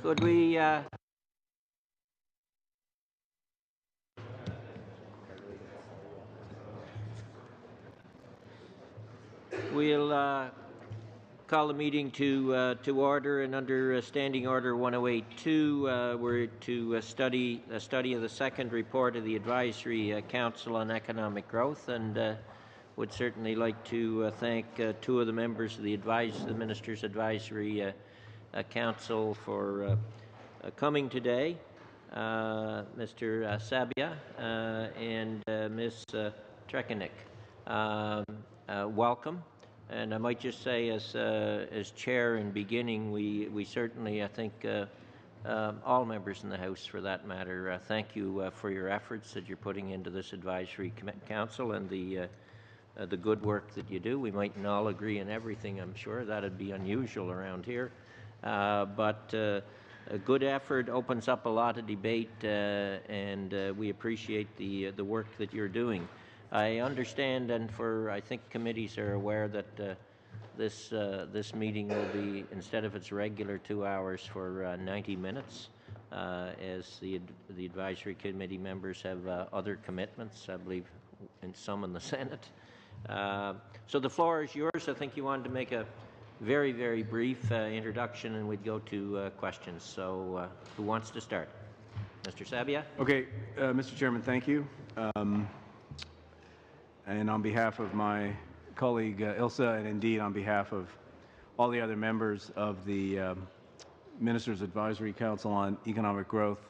Could we we'll call the meeting to order, and under Standing Order 1082, we're to study of the second report of the Advisory Council on Economic Growth, and would certainly like to thank two of the members of the Minister's Advisory Council for coming today, Mr. Sabia and Ms. Trekenik. Welcome. And I might just say, as chair in beginning, we certainly, I think, all members in the House, for that matter, thank you for your efforts that you're putting into this advisory council and the good work that you do. We mightn't all agree on everything, I'm sure. That'd be unusual around here. But a good effort opens up a lot of debate, and we appreciate the work that you're doing. I understand, and I think committees are aware that this meeting will be, instead of its regular 2 hours, for 90 minutes, as the advisory committee members have other commitments, I believe, and some in the Senate. So the floor is yours. I think you wanted to make a very, very brief introduction, and we'd go to questions. So who wants to start? Mr. Sabia? Okay, Mr. Chairman, thank you. And on behalf of my colleague Ilsa, and indeed on behalf of all the other members of the Minister's Advisory Council on Economic Growth,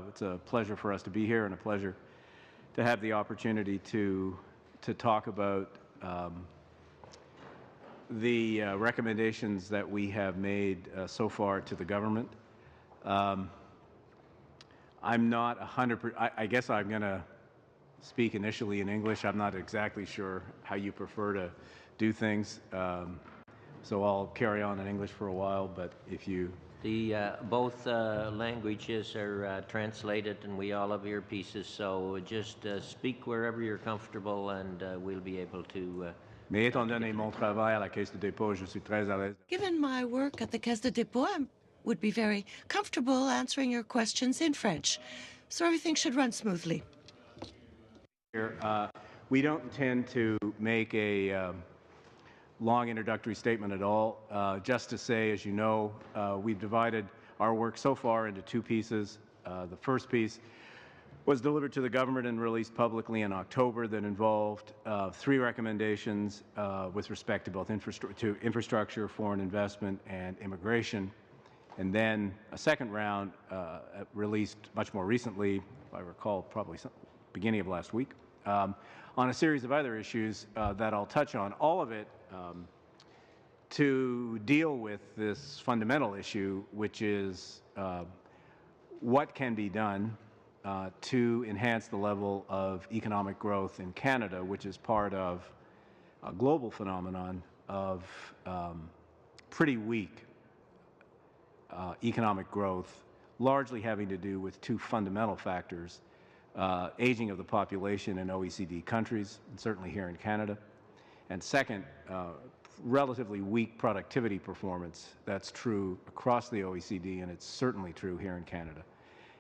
it's a pleasure for us to be here and a pleasure to have the opportunity to talk about the recommendations that we have made so far to the government. I'm not 100%, I guess I'm going to speak initially in English. I'm not exactly sure how you prefer to do things, so I'll carry on in English for a while, but if you... Both languages are translated, and we all have earpieces, so just speak wherever you're comfortable, and we'll be able to... Mais étant donné mon travail à la Caisse de dépôt, je suis très à l'aise. Given my work at the Caisse de dépôt, I would be very comfortable answering your questions in French, so everything should run smoothly. We don't intend to make a long introductory statement at all. Just to say, as you know, we've divided our work so far into two pieces. The first piece was delivered to the government and released publicly in October that involved three recommendations with respect to both infrastructure, foreign investment, and immigration. And then a second round released much more recently, if I recall, probably beginning of last week, on a series of other issues that I'll touch on, all of it to deal with this fundamental issue, which is what can be done to enhance the level of economic growth in Canada, which is part of a global phenomenon of pretty weak economic growth, largely having to do with two fundamental factors: aging of the population in OECD countries, and certainly here in Canada, and second, relatively weak productivity performance. That's true across the OECD, and it's certainly true here in Canada.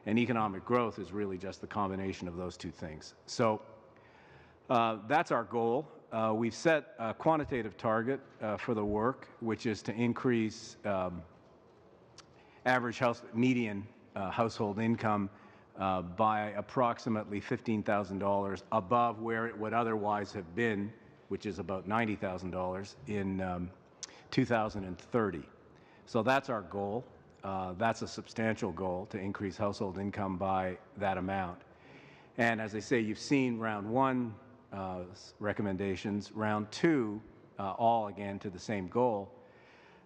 And economic growth is really just the combination of those two things. So that's our goal. We've set a quantitative target for the work, which is to increase average median household income by approximately $15,000 above where it would otherwise have been, which is about $90,000 in 2030. So that's our goal. That's a substantial goal, to increase household income by that amount. And as I say, you've seen round one recommendations. Round two, all again to the same goal,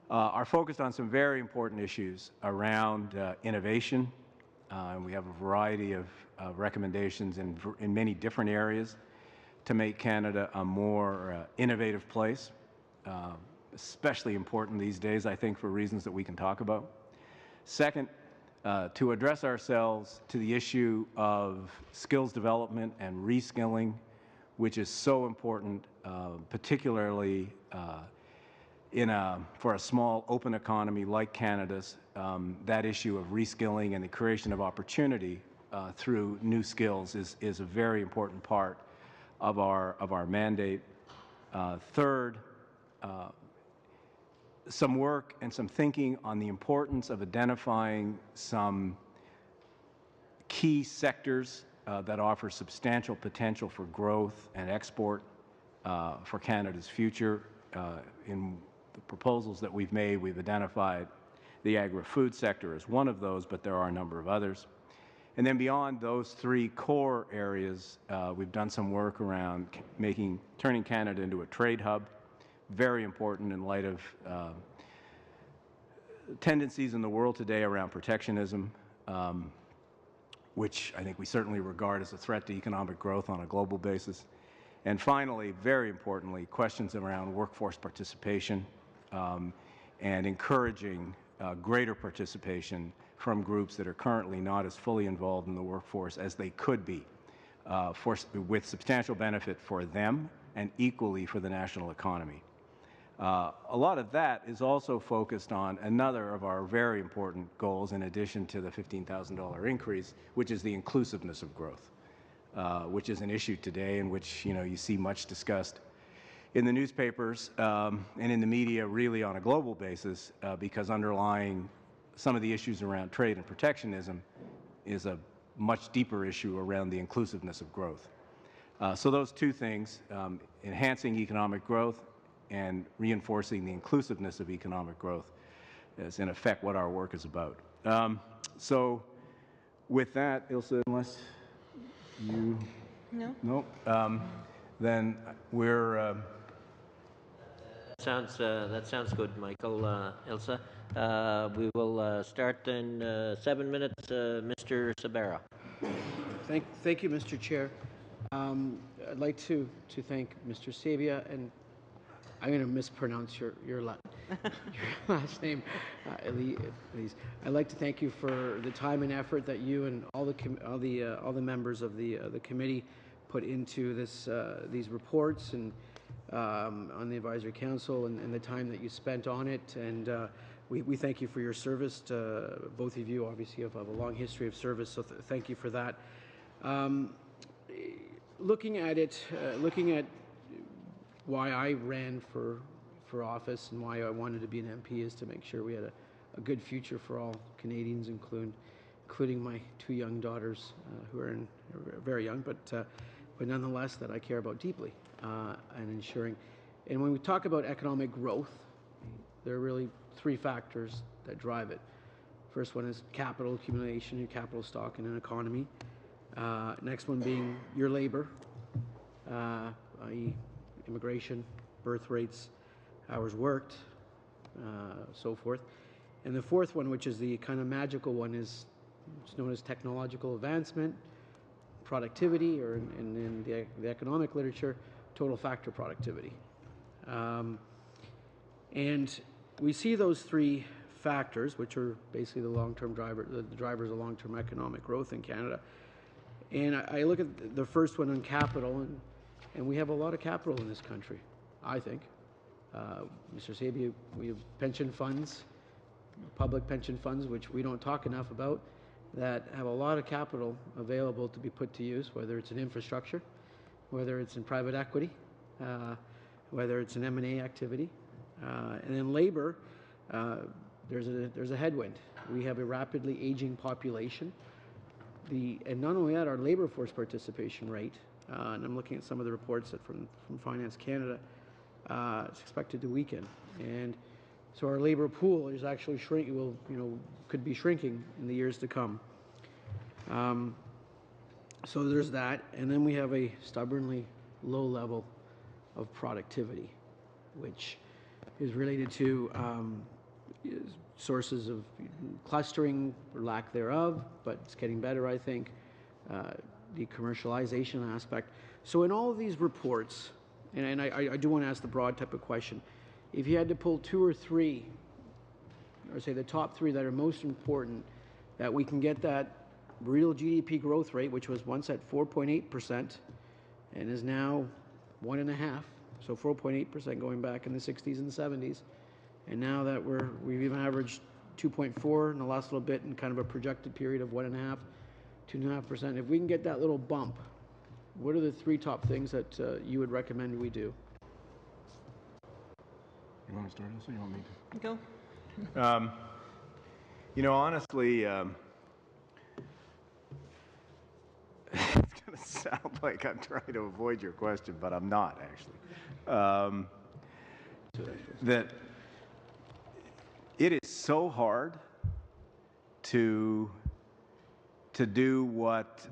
are focused on some very important issues around innovation. And we have a variety of recommendations in many different areas to make Canada a more innovative place, especially important these days, I think, for reasons that we can talk about. Second, to address ourselves to the issue of skills development and reskilling, which is so important, particularly for a small open economy like Canada's, that issue of reskilling and the creation of opportunity through new skills is a very important part of our mandate. Third, some work and some thinking on the importance of identifying some key sectors that offer substantial potential for growth and export for Canada's future. In the proposals that we've made, we've identified the agri-food sector as one of those, but there are a number of others. And then beyond those three core areas, we've done some work around turning Canada into a trade hub, very important in light of tendencies in the world today around protectionism, which I think we certainly regard as a threat to economic growth on a global basis. And finally, very importantly, questions around workforce participation and encouraging greater participation from groups that are currently not as fully involved in the workforce as they could be, with substantial benefit for them and equally for the national economy. A lot of that is also focused on another of our very important goals, in addition to the $15,000 increase, which is the inclusiveness of growth, which is an issue today in which you see much discussed in the newspapers and in the media, really on a global basis, because underlying some of the issues around trade and protectionism is a much deeper issue around the inclusiveness of growth. So those two things, enhancing economic growth and reinforcing the inclusiveness of economic growth, is in effect what our work is about. So with that, Ilse, unless you... No? Then we're... That sounds good, Michael. Ilse. We will start in 7 minutes. Mr. Sabera. Thank you, Mr. Chair. I'd like to thank Mr. Sabia, and I'm going to mispronounce your last name, Elise. I'd like to thank you for the time and effort that you and all the members of the committee put into these reports and on the advisory council and the time that you spent on it. And we thank you for your service. Both of you obviously have a long history of service, so thank you for that. Looking at why I ran for office and why I wanted to be an MP is to make sure we had a good future for all Canadians, including my two young daughters, who are very young, but nonetheless that I care about deeply, and ensuring. And when we talk about economic growth, there are really three factors that drive it. First one is capital accumulation, your capital stock in an economy. Next one being your labor, i.e. immigration, birth rates, hours worked, so forth. And the fourth one, which is the kind of magical one, is it's known as technological advancement, productivity, or in the economic literature, total factor productivity. And we see those three factors, which are basically the drivers of long-term economic growth in Canada. And I look at the first one on capital, and we have a lot of capital in this country, I think. Mr. Sabia, we have pension funds, public pension funds, which we don't talk enough about, that have a lot of capital available to be put to use, whether it's in infrastructure, whether it's in private equity, whether it's an M&A activity. And then labor, there's a headwind. We have a rapidly aging population. And not only that, our labor force participation rate, and I'm looking at some of the reports from Finance Canada, it's expected to weaken. And so our labor pool is actually could be shrinking in the years to come. So there's that. And then we have a stubbornly low level of productivity, which is related to sources of clustering or lack thereof, but it's getting better, I think, the commercialization aspect. So in all of these reports, and I do want to ask the broad type of question, if you had to pull two or three, or say the top three that are most important, that we can get that real GDP growth rate, which was once at 4.8% and is now 1.5%, So 4.8% going back in the 60s and 70s. And now that we've even averaged 2.4 in the last little bit in kind of a projected period of 1.5%, 2.5%. If we can get that little bump, what are the three top things that you would recommend we do? You want to start this or you want me to? Go. You know, honestly, it's going to sound like I'm trying to avoid your question, but I'm not actually. That it is so hard to do what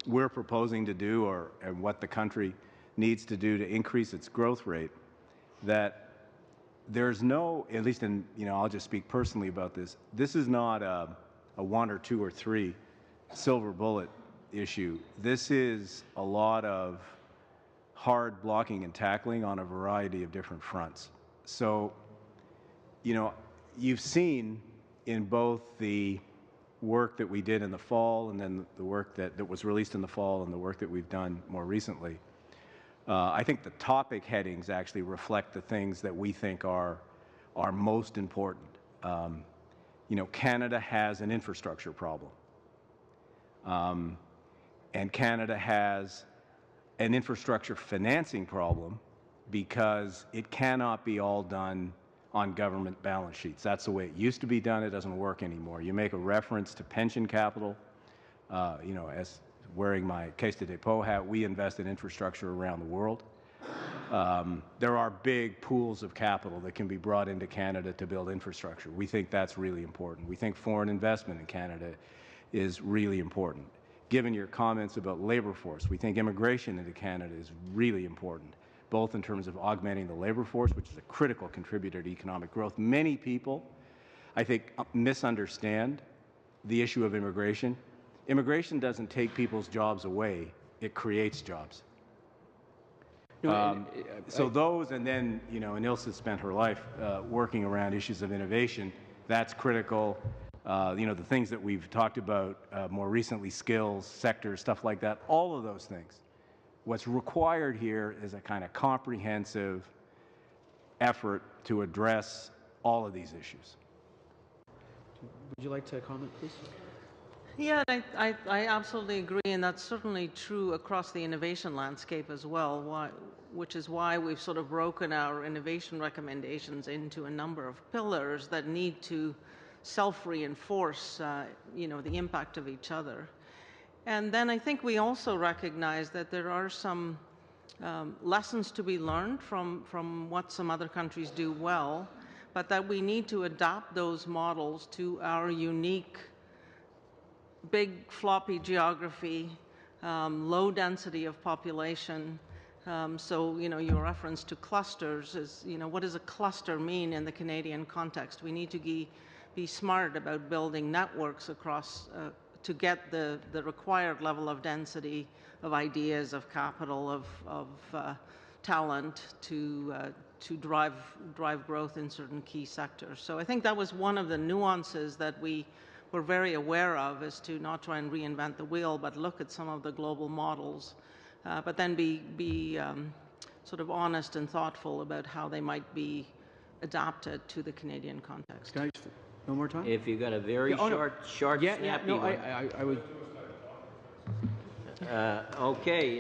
we're proposing to do, and what the country needs to do to increase its growth rate, that there's no, at least in, I'll just speak personally about this. This is not a 1 or 2 or 3 silver bullet issue. This is a lot of hard blocking and tackling on a variety of different fronts. So, you've seen in both the work that we did in the fall and then the work that was released in the fall and the work that we've done more recently. I think the topic headings actually reflect the things that we think are most important. Canada has an infrastructure problem. And Canada has an infrastructure financing problem because it cannot be all done on government balance sheets. That's the way it used to be done. It doesn't work anymore. You make a reference to pension capital. As wearing my Caisse de dépôt hat, we invest in infrastructure around the world. There are big pools of capital that can be brought into Canada to build infrastructure. We think that's really important. We think foreign investment in Canada is really important. Given your comments about labor force, we think immigration into Canada is really important, both in terms of augmenting the labor force, which is a critical contributor to economic growth. Many people, I think, misunderstand the issue of immigration. Immigration doesn't take people's jobs away, it creates jobs. So those, and then, Ilse spent her life working around issues of innovation. That's critical. The things that we've talked about more recently, skills, sectors, stuff like that, all of those things. What's required here is a kind of comprehensive effort to address all of these issues. Would you like to comment, please? Yeah, I absolutely agree, and that's certainly true across the innovation landscape as well, which is why we've sort of broken our innovation recommendations into a number of pillars that need to self-reinforce, the impact of each other. And then I think we also recognize that there are some lessons to be learned from what some other countries do well, but that we need to adapt those models to our unique big floppy geography, low density of population. So, your reference to clusters is, what does a cluster mean in the Canadian context? We need to be smart about building networks across to get the required level of density of ideas, of capital, of talent to drive growth in certain key sectors. So I think that was one of the nuances that we were very aware of, is to not try and reinvent the wheel, but look at some of the global models, but then be sort of honest and thoughtful about how they might be adapted to the Canadian context. Guys, no more time? If you got a very short, snappy one. I would. Okay,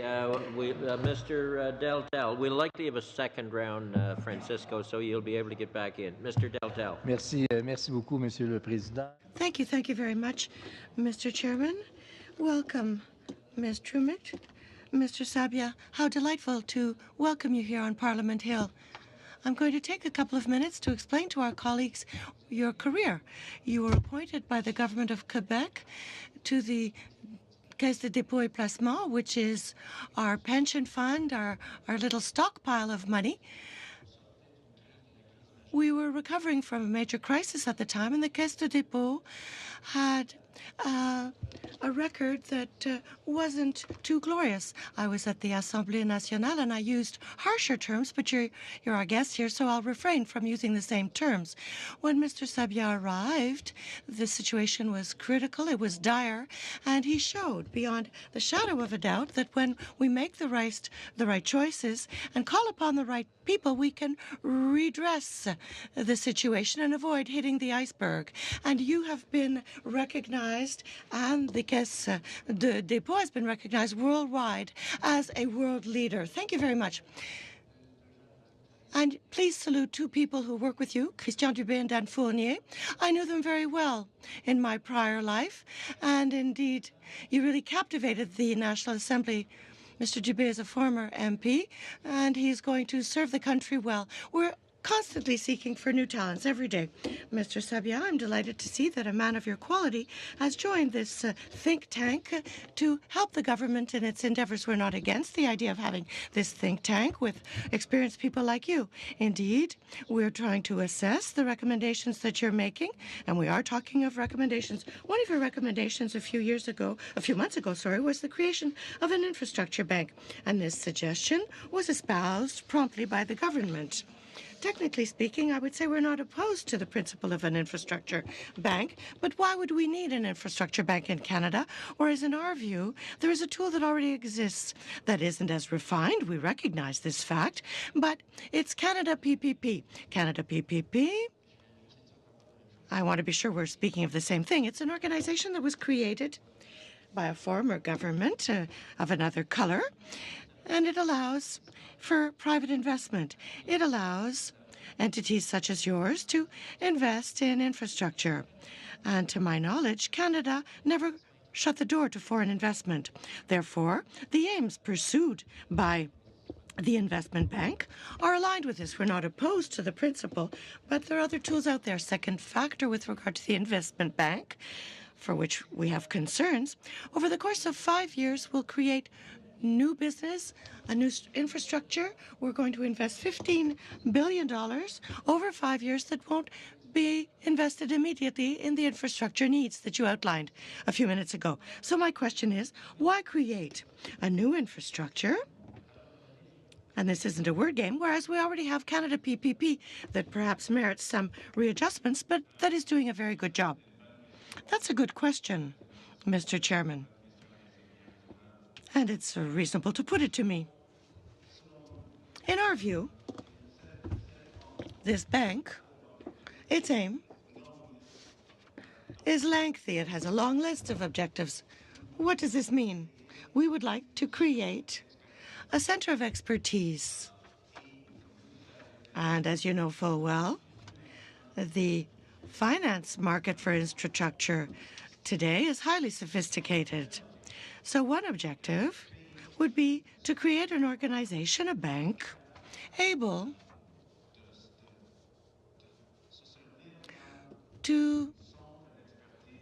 Mr. Deltel, we'll likely have a second round, Francisco, so you'll be able to get back in. Mr. Deltel. Merci beaucoup, Monsieur le Président. Thank you very much, Mr. Chairman. Welcome, Ms. Truitt. Mr. Sabia, how delightful to welcome you here on Parliament Hill. I'm going to take a couple of minutes to explain to our colleagues your career. You were appointed by the government of Quebec to the Caisse de dépôt et placement, which is our pension fund, our little stockpile of money. We were recovering from a major crisis at the time, and the Caisse de dépôt had a record that wasn't too glorious. I was at the Assemblée Nationale and I used harsher terms, but you're our guest here, so I'll refrain from using the same terms. When Mr. Sabia arrived, the situation was critical, it was dire, and he showed beyond the shadow of a doubt that when we make the right choices and call upon the right people, we can redress the situation and avoid hitting the iceberg. And you have been recognized, and the Caisse de Dépôt has been recognized worldwide as a world leader. Thank you very much. And please salute two people who work with you, Christian Dubé and Dan Fournier. I knew them very well in my prior life, and indeed, you really captivated the National Assembly. Mr. Dubé is a former MP, and he's going to serve the country well. We're constantly seeking for new talents every day. Mr. Sabia, I'm delighted to see that a man of your quality has joined this think tank to help the government in its endeavors. We're not against the idea of having this think tank with experienced people like you. Indeed, we're trying to assess the recommendations that you're making, and we are talking of recommendations. One of your recommendations a few months ago, was the creation of an infrastructure bank, and this suggestion was espoused promptly by the government. Technically speaking, I would say we're not opposed to the principle of an infrastructure bank, but why would we need an infrastructure bank in Canada? Whereas in our view, there is a tool that already exists that isn't as refined. We recognize this fact, but it's Canada PPP. Canada PPP, I want to be sure we're speaking of the same thing. It's an organization that was created by a former government of another color, and it allows for private investment. It allows entities such as yours to invest in infrastructure. And to my knowledge, Canada never shut the door to foreign investment. Therefore, the aims pursued by the investment bank are aligned with this. We're not opposed to the principle, but there are other tools out there. Second factor with regard to the investment bank, for which we have concerns, over the course of 5 years, we'll create new business, a new infrastructure. We're going to invest $15 billion over 5 years that won't be invested immediately in the infrastructure needs that you outlined a few minutes ago. So my question is, why create a new infrastructure? And this isn't a word game, whereas we already have Canada PPP that perhaps merits some readjustments, but that is doing a very good job. That's a good question, Mr. Chairman. And it's reasonable to put it to me. In our view, this bank, its aim, is lengthy. It has a long list of objectives. What does this mean? We would like to create a center of expertise. And as you know full well, the finance market for infrastructure today is highly sophisticated. So one objective would be to create an organization, a bank, able to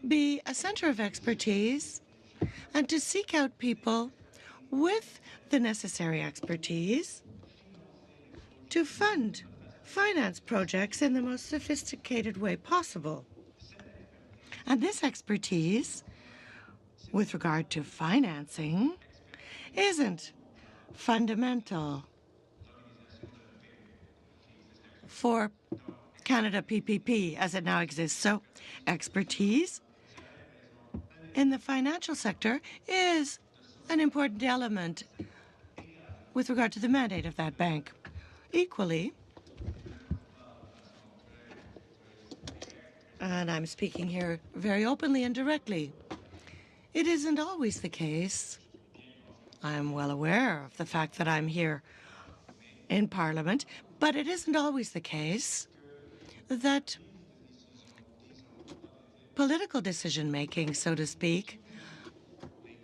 be a center of expertise and to seek out people with the necessary expertise to finance projects in the most sophisticated way possible. And this expertise with regard to financing isn't fundamental for Canada PPP as it now exists. So expertise in the financial sector is an important element with regard to the mandate of that bank. Equally, and I'm speaking here very openly and directly, it isn't always the case. I'm well aware of the fact that I'm here in Parliament, but it isn't always the case that political decision-making, so to speak,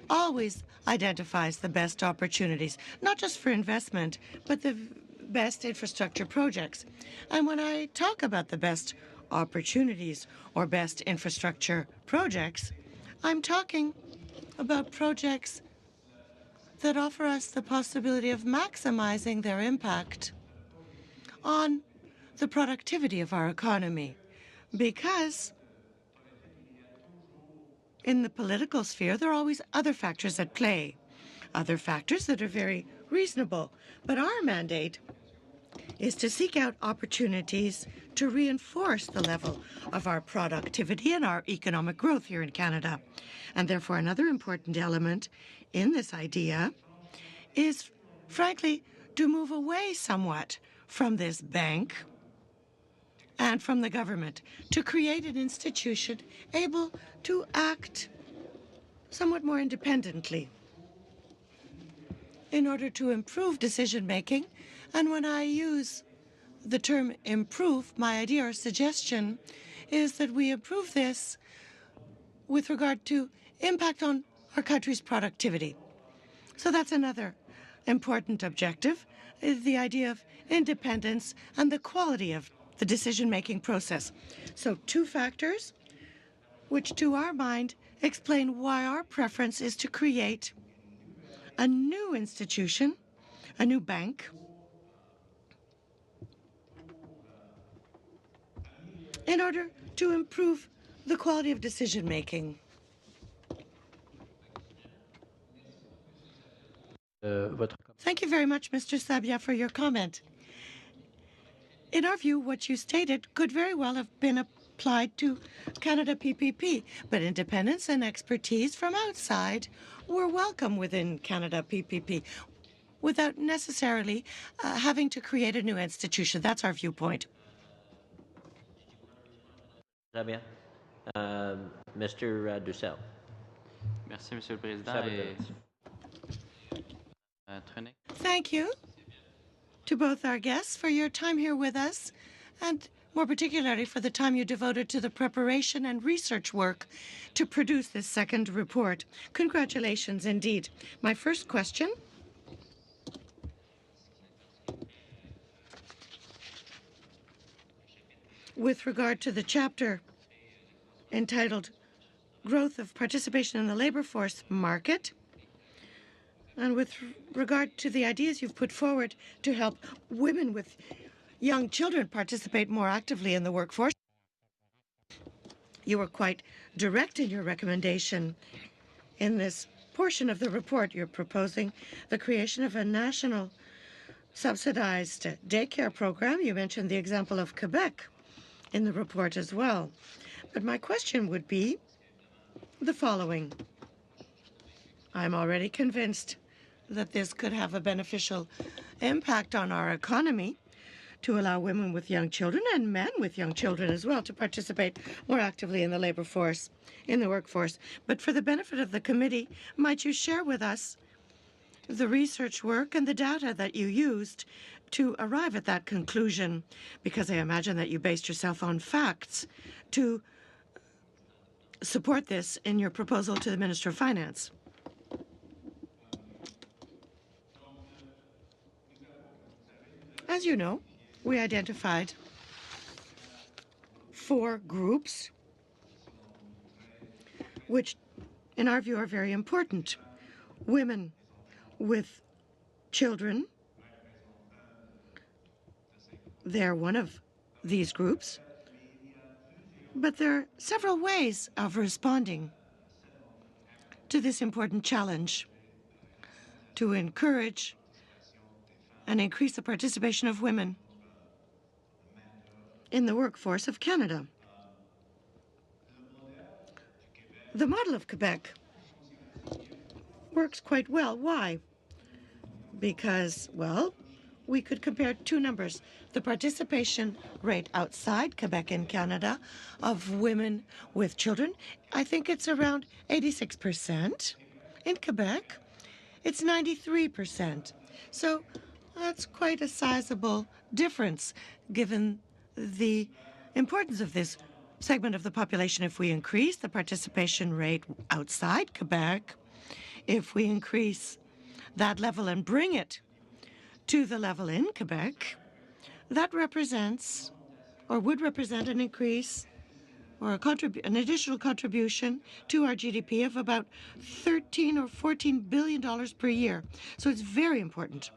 always identifies the best opportunities, not just for investment, but the best infrastructure projects. And when I talk about the best opportunities or best infrastructure projects, I'm talking about projects that offer us the possibility of maximizing their impact on the productivity of our economy. Because in the political sphere, there are always other factors at play, other factors that are very reasonable. But our mandate is to seek out opportunities to reinforce the level of our productivity and our economic growth here in Canada. And therefore, another important element in this idea is, frankly, to move away somewhat from this bank and from the government, to create an institution able to act somewhat more independently in order to improve decision-making. And when I use the term improve, my idea or suggestion is that we improve this with regard to impact on our country's productivity. So that's another important objective, is the idea of independence and the quality of the decision-making process. So two factors which, to our mind, explain why our preference is to create a new institution, a new bank, in order to improve the quality of decision-making. Thank you very much, Mr. Sabia, for your comment. In our view, what you stated could very well have been applied to Canada PPP, but independence and expertise from outside were welcome within Canada PPP without necessarily having to create a new institution. That's our viewpoint. Sabia. Mr. Dussel. Merci, Monsieur le Président. 7 minutes. Thank you to both our guests for your time here with us, and more particularly for the time you devoted to the preparation and research work to produce this second report. Congratulations indeed. My first question with regard to the chapter entitled Growth of Participation in the Labour Force Market, and with regard to the ideas you've put forward to help women with young children participate more actively in the workforce. You were quite direct in your recommendation. In this portion of the report, you're proposing the creation of a national subsidized daycare program. You mentioned the example of Quebec in the report as well. But my question would be the following. I'm already convinced that this could have a beneficial impact on our economy to allow women with young children and men with young children as well to participate more actively in the labor force, in the workforce. But for the benefit of the committee, might you share with us the research work and the data that you used to arrive at that conclusion? Because I imagine that you based yourself on facts to support this in your proposal to the Minister of Finance. As you know, we identified 4 groups which, in our view, are very important. Women with children, they're one of these groups, but there are several ways of responding to this important challenge to encourage and increase the participation of women in the workforce of Canada. The model of Quebec works quite well. Why? Because, well, we could compare 2 numbers. The participation rate outside Quebec in Canada of women with children, I think it's around 86%. In Quebec, it's 93%. So that's quite a sizable difference given the importance of this segment of the population. If we increase the participation rate outside Quebec, if we increase that level and bring it to the level in Quebec, that represents or would represent an increase or an additional contribution to our GDP of about $13 or $14 billion per year. So it's very important.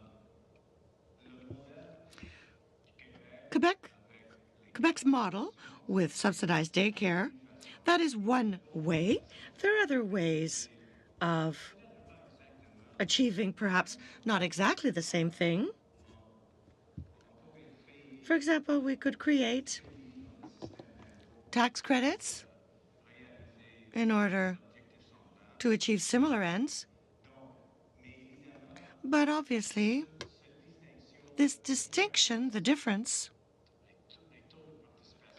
Quebec's model with subsidized daycare That is one way. There are other ways of achieving perhaps not exactly the same thing. For example, we could create tax credits in order to achieve similar ends. But obviously, this distinction, the difference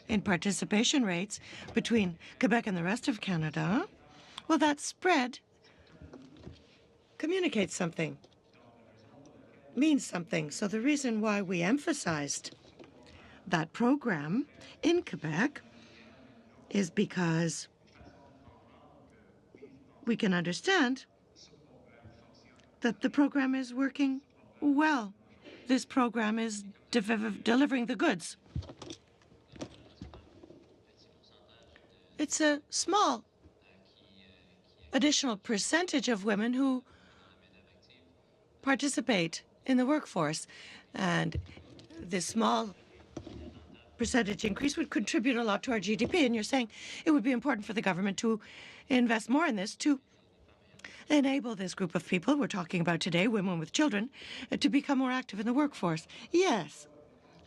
in participation rates between Quebec and the rest of Canada, well, that spread communicates something, means something. So the reason why we emphasized that program in Quebec is because we can understand that the program is working well. This program is delivering the goods. It's a small additional percentage of women who participate in the workforce, and this small percentage increase would contribute a lot to our GDP. And you're saying it would be important for the government to invest more in this to enable this group of people we're talking about today, women with children, to become more active in the workforce. Yes,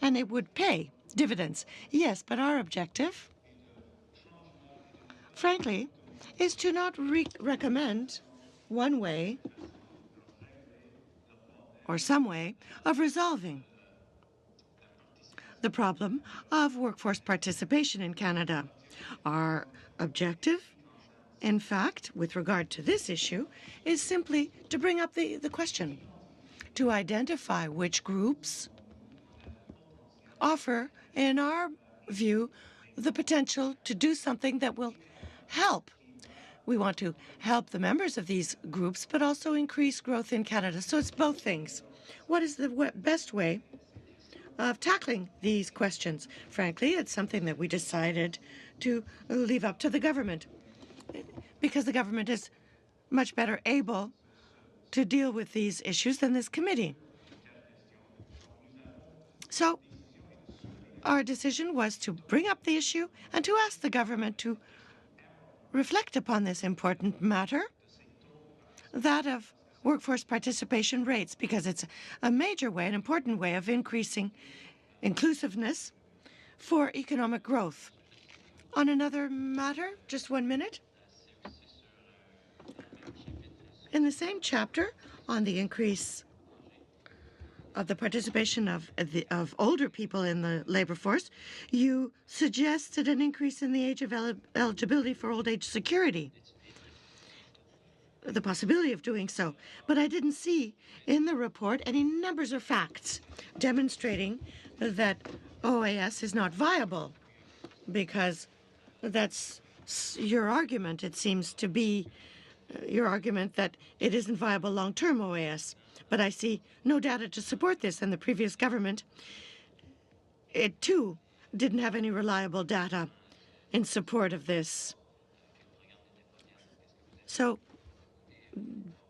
and it would pay dividends. Yes, but our objective, frankly, is to not recommend one way or some way of resolving the problem of workforce participation in Canada. Our objective, in fact, with regard to this issue, is simply to bring up the question, to identify which groups offer, in our view, the potential to do something that will help. We want to help the members of these groups, but also increase growth in Canada. So it's both things. What is the best way of tackling these questions? Frankly, it's something that we decided to leave up to the government, because the government is much better able to deal with these issues than this committee. So our decision was to bring up the issue and to ask the government to reflect upon this important matter, that of workforce participation rates, because it's a major way, an important way of increasing inclusiveness for economic growth. On another matter, just 1 minute. In the same chapter on the increase of the participation of older people in the labor force, you suggested an increase in the age of eligibility for old age security, the possibility of doing so. But I didn't see in the report any numbers or facts demonstrating that OAS is not viable, because that's your argument. It seems to be your argument that it isn't viable long-term OAS. But I see no data to support this, and the previous government, it too didn't have any reliable data in support of this. So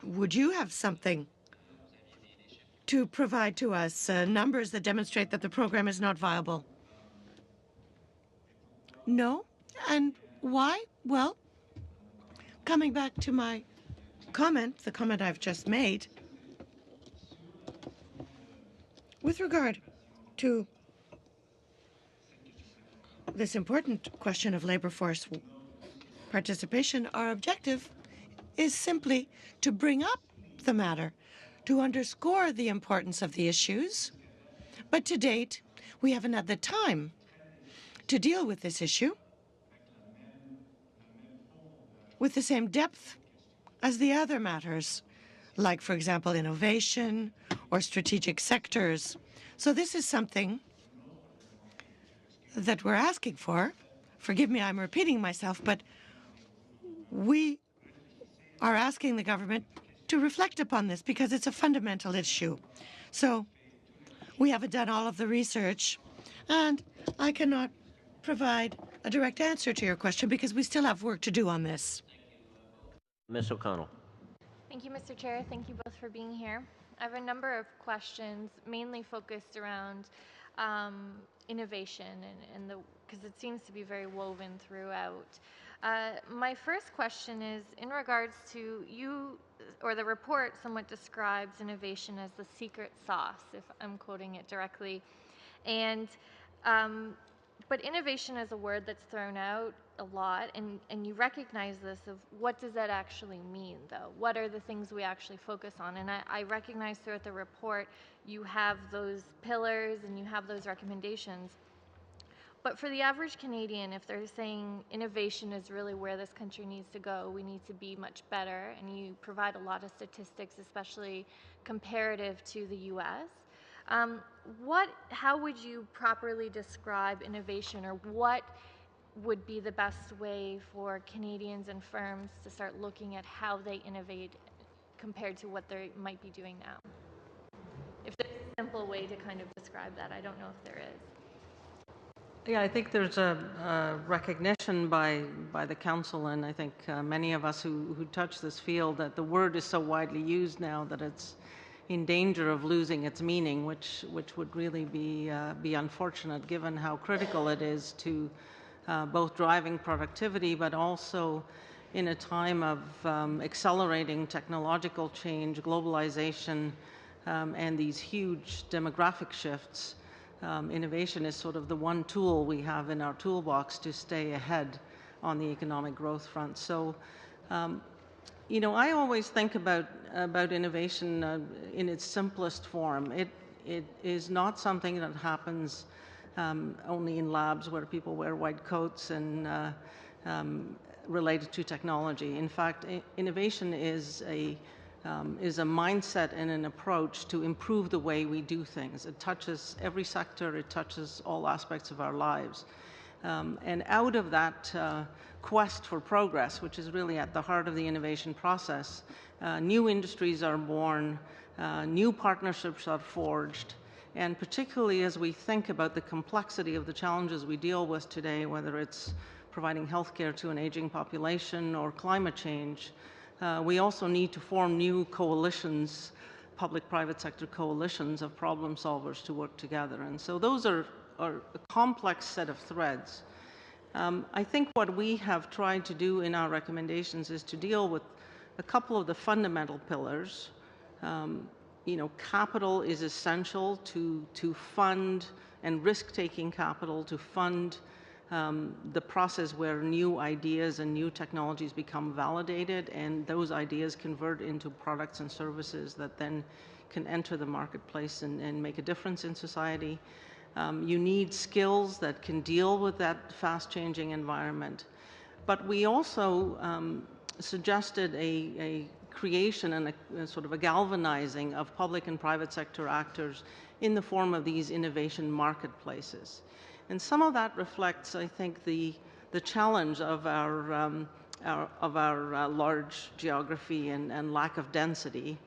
would you have something to provide to us, numbers that demonstrate that the program is not viable? No? And why? Well, coming back to my comment, the comment I've just made, with regard to this important question of labor force participation, our objective is simply to bring up the matter, to underscore the importance of the issues. But to date, we haven't had the time to deal with this issue with the same depth as the other matters, like, for example, innovation or strategic sectors. So this is something that we're asking for. Forgive me, I'm repeating myself, but we are asking the government to reflect upon this because it's a fundamental issue. So we haven't done all of the research, and I cannot provide a direct answer to your question because we still have work to do on this. Ms. O'Connell. Thank you, Mr. Chair. Thank you both for being here. I have a number of questions, mainly focused around innovation, and because it seems to be very woven throughout. My first question is in regards to you, or the report somewhat describes innovation as the secret sauce, if I'm quoting it directly. And, but innovation is a word that's thrown out a lot, and you recognize this of what does that actually mean, though? What are the things we actually focus on? And I recognize throughout the report you have those pillars and you have those recommendations. But for the average Canadian, if they're saying innovation is really where this country needs to go, we need to be much better, and you provide a lot of statistics, especially comparative to the US, how would you properly describe innovation, or what would be the best way for Canadians and firms to start looking at how they innovate compared to what they might be doing now? If there's a simple way to kind of describe that, I don't know if there is. Yeah, I think there's a recognition by the council, and I think many of us who touch this field, that the word is so widely used now that it's in danger of losing its meaning, which would really be unfortunate, given how critical it is to both driving productivity, but also in a time of accelerating technological change, globalization, and these huge demographic shifts. Innovation is sort of the one tool we have in our toolbox to stay ahead on the economic growth front. So, you know, I always think about innovation in its simplest form. It is not something that happens only in labs where people wear white coats and related to technology. In fact, innovation is a mindset and an approach to improve the way we do things. It touches every sector, it touches all aspects of our lives. And out of that quest for progress, which is really at the heart of the innovation process, new industries are born, new partnerships are forged, and particularly as we think about the complexity of the challenges we deal with today, whether it's providing healthcare to an aging population or climate change, we also need to form new coalitions, public-private sector coalitions of problem solvers to work together. And so those are a complex set of threads. I think what we have tried to do in our recommendations is to deal with a couple of the fundamental pillars. You know, capital is essential to fund, and risk-taking capital to fund the process where new ideas and new technologies become validated, and those ideas convert into products and services that then can enter the marketplace and make a difference in society. You need skills that can deal with that fast-changing environment. But we also suggested a creation and a sort of a galvanizing of public and private sector actors in the form of these innovation marketplaces. And some of that reflects, I think, the challenge of our large geography and lack of density,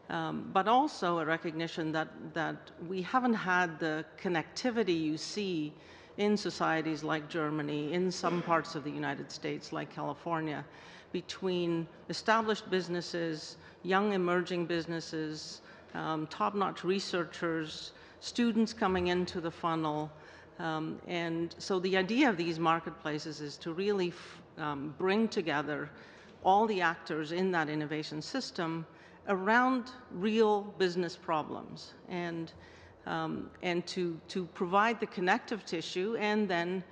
but also a recognition that we haven't had the connectivity you see in societies like Germany, in some parts of the United States like California, between established businesses, young emerging businesses, top-notch researchers, students coming into the funnel. And so the idea of these marketplaces is to really bring together all the actors in that innovation system around real business problems, and to provide the connective tissue, and then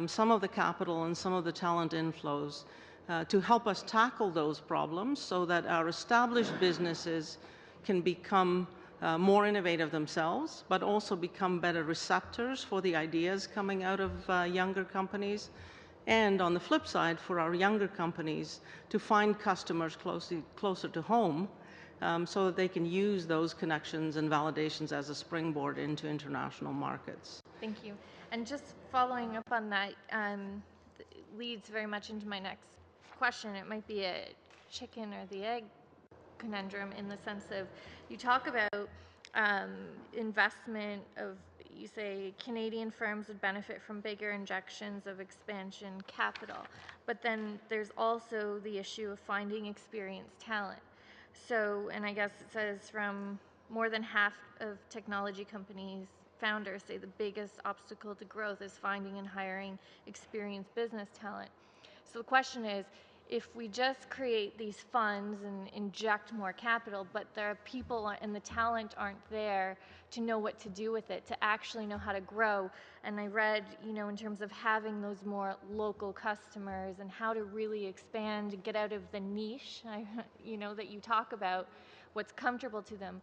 some of the capital and some of the talent inflows to help us tackle those problems so that our established businesses can become more innovative themselves, but also become better receptors for the ideas coming out of younger companies. And on the flip side, for our younger companies to find customers closer to home, so that they can use those connections and validations as a springboard into international markets. Thank you. And just following up on that leads very much into my next question. It might be a chicken or the egg conundrum, in the sense of, you talk about investment of, you say Canadian firms would benefit from bigger injections of expansion capital, but then there's also the issue of finding experienced talent. So, and I guess it says from more than half of technology companies founders say the biggest obstacle to growth is finding and hiring experienced business talent. So the question is, if we just create these funds and inject more capital, but there are people and the talent aren't there to know what to do with it, to actually know how to grow. And I read, in terms of having those more local customers and how to really expand, get out of the niche, that you talk about, what's comfortable to them.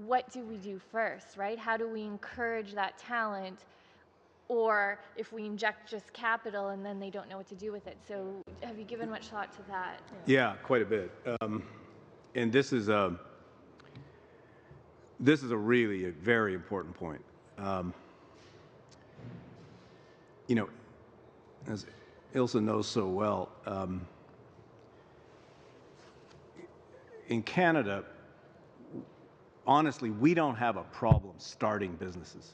What do we do first, right? How do we encourage that talent? Or if we inject just capital and then they don't know what to do with it. So have you given much thought to that? Yeah, quite a bit. And this is a really very important point. As Ilse knows so well, in Canada, honestly, we don't have a problem starting businesses.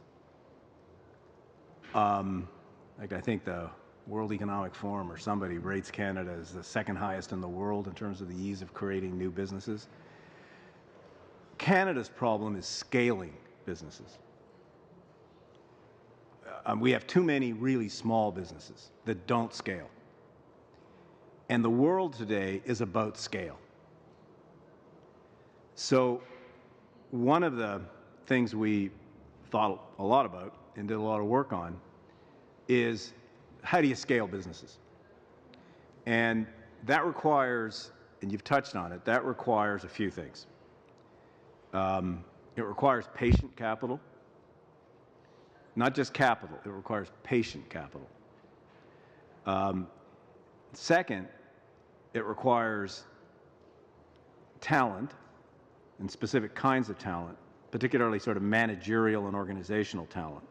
I think the World Economic Forum or somebody rates Canada as the second highest in the world in terms of the ease of creating new businesses. Canada's problem is scaling businesses. We have too many really small businesses that don't scale. And the world today is about scale. So one of the things we thought a lot about and did a lot of work on is how do you scale businesses? And that requires, and you've touched on it, that requires a few things. It requires patient capital. Not just capital, it requires patient capital. Second, it requires talent and specific kinds of talent, particularly sort of managerial and organizational talent.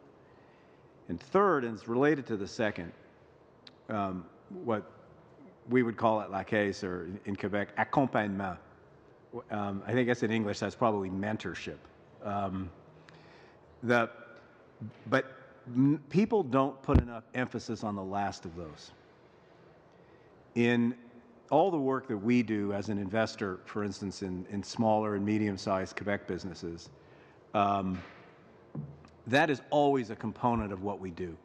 And third, and it's related to the second, what we would call at La Caisse, or in Quebec, accompagnement. I think that's in English, that's probably mentorship. But people don't put enough emphasis on the last of those. In all the work that we do as an investor, for instance, in smaller and medium-sized Quebec businesses, that is always a component of what we do.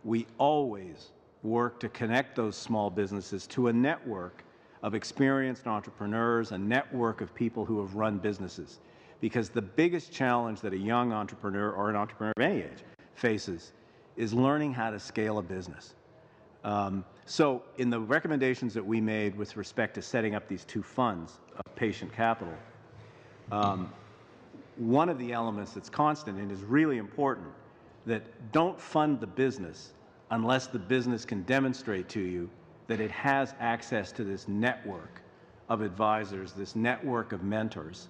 We always work to connect those small businesses to a network of experienced entrepreneurs, a network of people who have run businesses. Because the biggest challenge that a young entrepreneur or an entrepreneur of any age faces is learning how to scale a business. So in the recommendations that we made with respect to setting up these two funds of patient capital, one of the elements that's constant and is really important, that don't fund the business unless the business can demonstrate to you that it has access to this network of advisors, this network of mentors,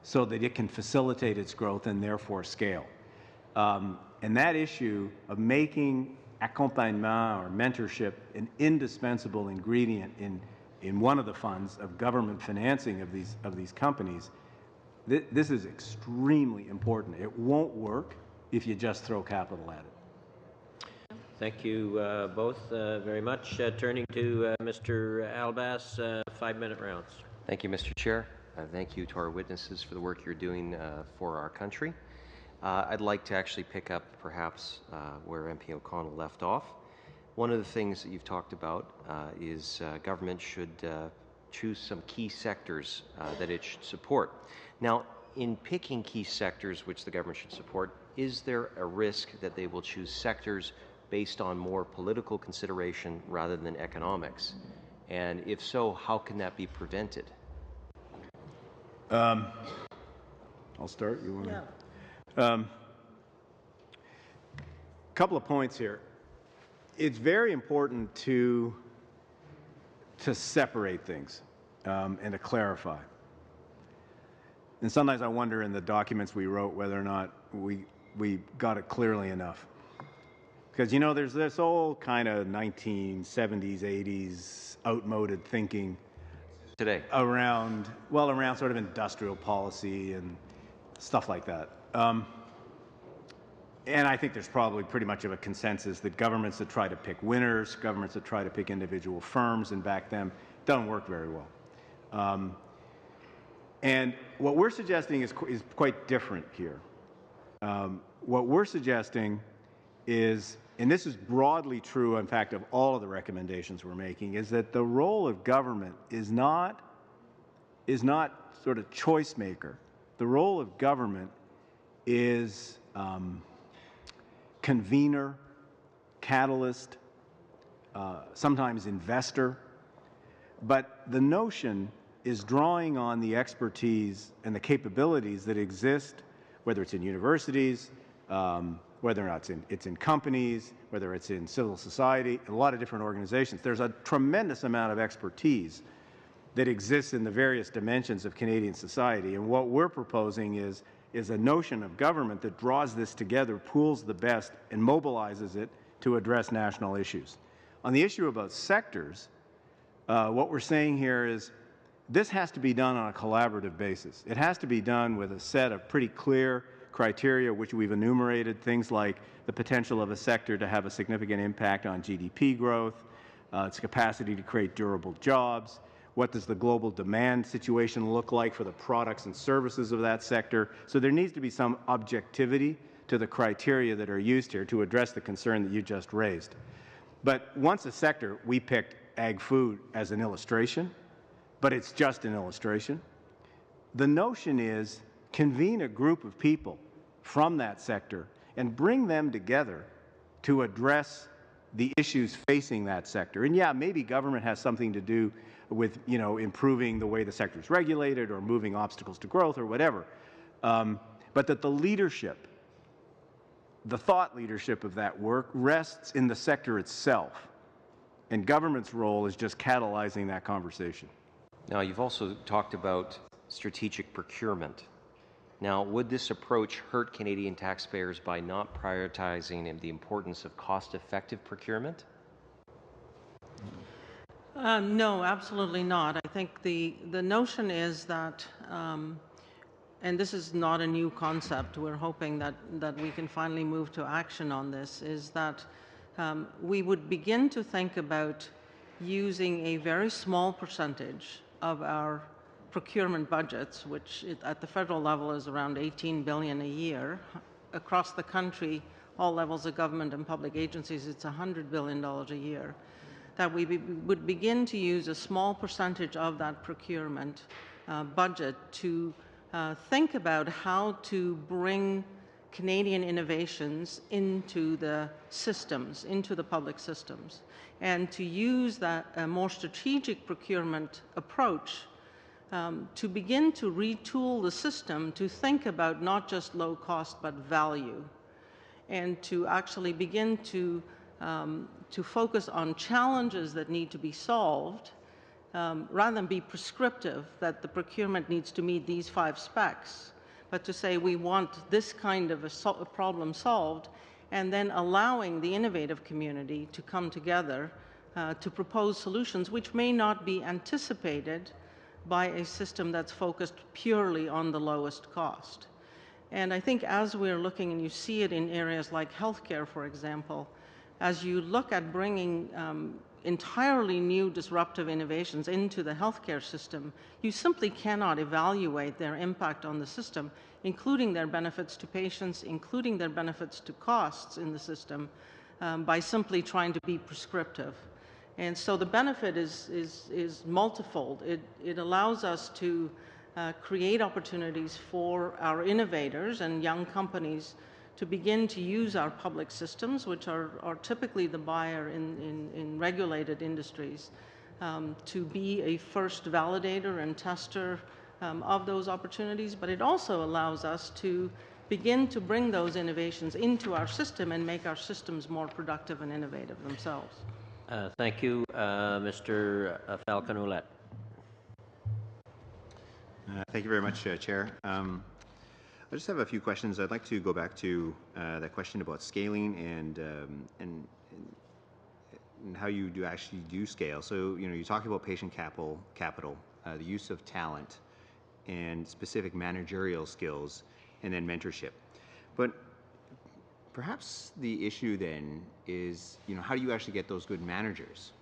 so that it can facilitate its growth and therefore scale. And that issue of making accompagnement or mentorship an indispensable ingredient in one of the funds of government financing of these companies, this is extremely important. It won't work if you just throw capital at it. Thank you both very much. Turning to Mr. Albas, 5-minute rounds. Thank you, Mr. Chair. Thank you to our witnesses for the work you're doing for our country. I'd like to actually pick up perhaps where MP O'Connell left off. One of the things that you've talked about is government should choose some key sectors that it should support. Now, in picking key sectors which the government should support, is there a risk that they will choose sectors based on more political consideration rather than economics? And if so, how can that be prevented? I'll start. You want to? Yeah. Couple of points here. It's very important to separate things and to clarify. And sometimes I wonder in the documents we wrote whether or not we got it clearly enough. Because, there's this old kind of 1970s, 80s outmoded thinking today around sort of industrial policy and stuff like that. And I think there's probably pretty much of a consensus that governments that try to pick winners, governments that try to pick individual firms and back them, don't work very well. And what we're suggesting is quite different here. What we're suggesting is and this is broadly true, in fact, of all of the recommendations we're making, is that the role of government is not sort of choice maker. The role of government is convener, catalyst, sometimes investor. But the notion is drawing on the expertise and the capabilities that exist, whether it's in universities, whether or not it's in companies, whether it's in civil society, a lot of different organizations. There's a tremendous amount of expertise that exists in the various dimensions of Canadian society. And what we're proposing is a notion of government that draws this together, pools the best, and mobilizes it to address national issues. On the issue about sectors, what we're saying here is this has to be done on a collaborative basis. It has to be done with a set of pretty clear criteria which we've enumerated, things like the potential of a sector to have a significant impact on GDP growth, its capacity to create durable jobs, what does the global demand situation look like for the products and services of that sector. So there needs to be some objectivity to the criteria that are used here to address the concern that you just raised. But once a sector, we picked ag-food as an illustration, but it's just an illustration. The notion is convene a group of people from that sector and bring them together to address the issues facing that sector. And yeah, maybe government has something to do with, improving the way the sector is regulated or moving obstacles to growth or whatever. But that the leadership, the thought leadership of that work rests in the sector itself. And government's role is just catalyzing that conversation. Now, you've also talked about strategic procurement. Now, would this approach hurt Canadian taxpayers by not prioritizing the importance of cost-effective procurement? No, absolutely not. I think the notion is that, and this is not a new concept, we're hoping that we can finally move to action on this, is that we would begin to think about using a very small percentage of our procurement budgets, which at the federal level is around $18 billion a year. Across the country, all levels of government and public agencies, it's $100 billion a year. That we would begin to use a small percentage of that procurement budget to think about how to bring Canadian innovations into the systems, into the public systems, and to use that more strategic procurement approach to begin to retool the system to think about not just low cost but value, and to actually begin to focus on challenges that need to be solved rather than be prescriptive that the procurement needs to meet these 5 specs, but to say we want this kind of a problem solved, and then allowing the innovative community to come together to propose solutions which may not be anticipated by a system that's focused purely on the lowest cost. And I think as we're looking, and you see it in areas like healthcare, for example, as you look at bringing entirely new disruptive innovations into the healthcare system, you simply cannot evaluate their impact on the system, including their benefits to patients, including their benefits to costs in the system, by simply trying to be prescriptive. And so the benefit is multifold. It allows us to create opportunities for our innovators and young companies to begin to use our public systems, which are typically the buyer in regulated industries, to be a first validator and tester of those opportunities. But it also allows us to begin to bring those innovations into our system and make our systems more productive and innovative themselves. Thank you. Mr. Falcon-Ouellette. Thank you very much, Chair. I just have a few questions. I'd like to go back to that question about scaling and how you actually do scale. So, you talk about patient capital, the use of talent, and specific managerial skills, and then mentorship. But perhaps the issue then is, how do you actually get those good managers?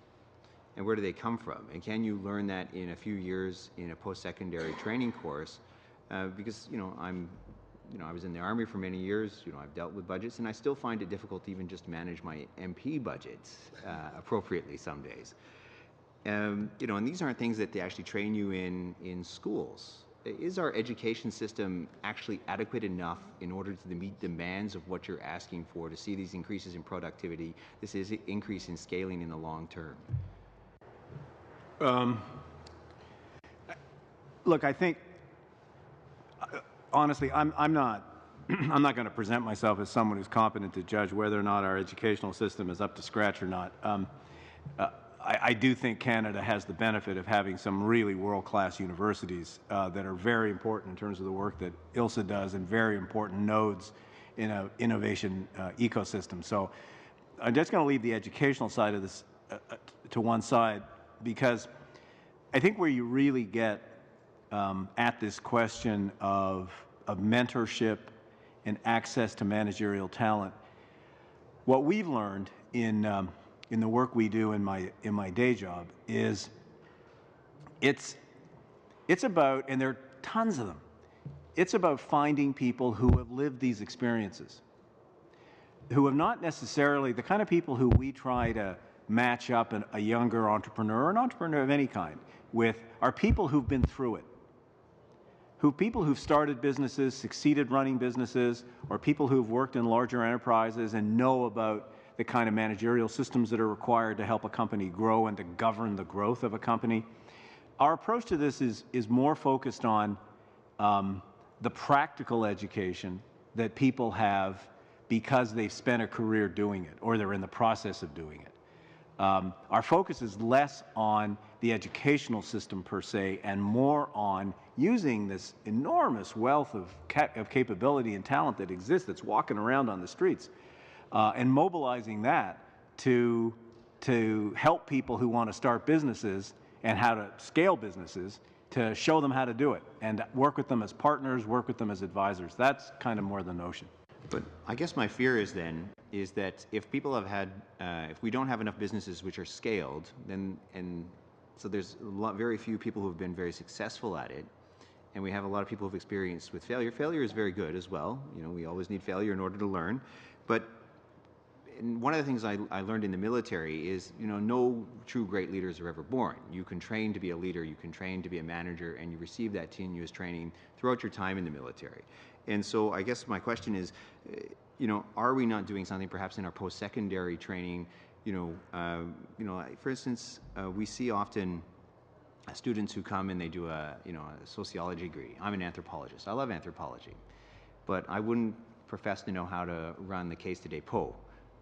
And where do they come from? And can you learn that in a few years in a post-secondary training course? Because, I'm I was in the Army for many years. I've dealt with budgets, and I still find it difficult to even just manage my MP budgets appropriately some days. And these aren't things that they actually train you in schools. Is our education system actually adequate enough in order to meet demands of what you're asking for, to see these increases in productivity, this is increase in scaling in the long term? Look, I think, honestly, I'm not I'm not going to present myself as someone who's competent to judge whether or not our educational system is up to scratch or not. I do think Canada has the benefit of having some really world-class universities that are very important in terms of the work that ILSA does, and very important nodes in an innovation ecosystem. So I'm just going to leave the educational side of this to one side, because I think where you really get at this question of mentorship and access to managerial talent, what we've learned in the work we do in my day job is it's about, and there are tons of them, it's about finding people who have lived these experiences, who have not necessarily the kind of people who we try to match up a younger entrepreneur, an entrepreneur of any kind, with, are people who've been through it. People who've started businesses, succeeded running businesses, or people who've worked in larger enterprises and know about the kind of managerial systems that are required to help a company grow and to govern the growth of a company. Our approach to this is more focused on the practical education that people have because they've spent a career doing it, or they're in the process of doing it. Our focus is less on the educational system per se, and more on using this enormous wealth of capability and talent that exists, that's walking around on the streets, and mobilizing that to help people who want to start businesses and how to scale businesses, to show them how to do it, and work with them as partners, work with them as advisors. That's kind of more the notion. But I guess my fear is that if people have had, if we don't have enough businesses which are scaled, then, and so there's very few people who have been very successful at it, and we have a lot of people who've experienced with failure. Failure is very good as well. We always need failure in order to learn. But one of the things I learned in the military is, no true great leaders are ever born. You can train to be a leader, you can train to be a manager, and you receive that continuous training throughout your time in the military. And so I guess my question is, are we not doing something perhaps in our post-secondary training? For instance, we see often students who come and they do a sociology degree. I'm an anthropologist. I love anthropology, but I wouldn't profess to know how to run the Caisse de dépôt,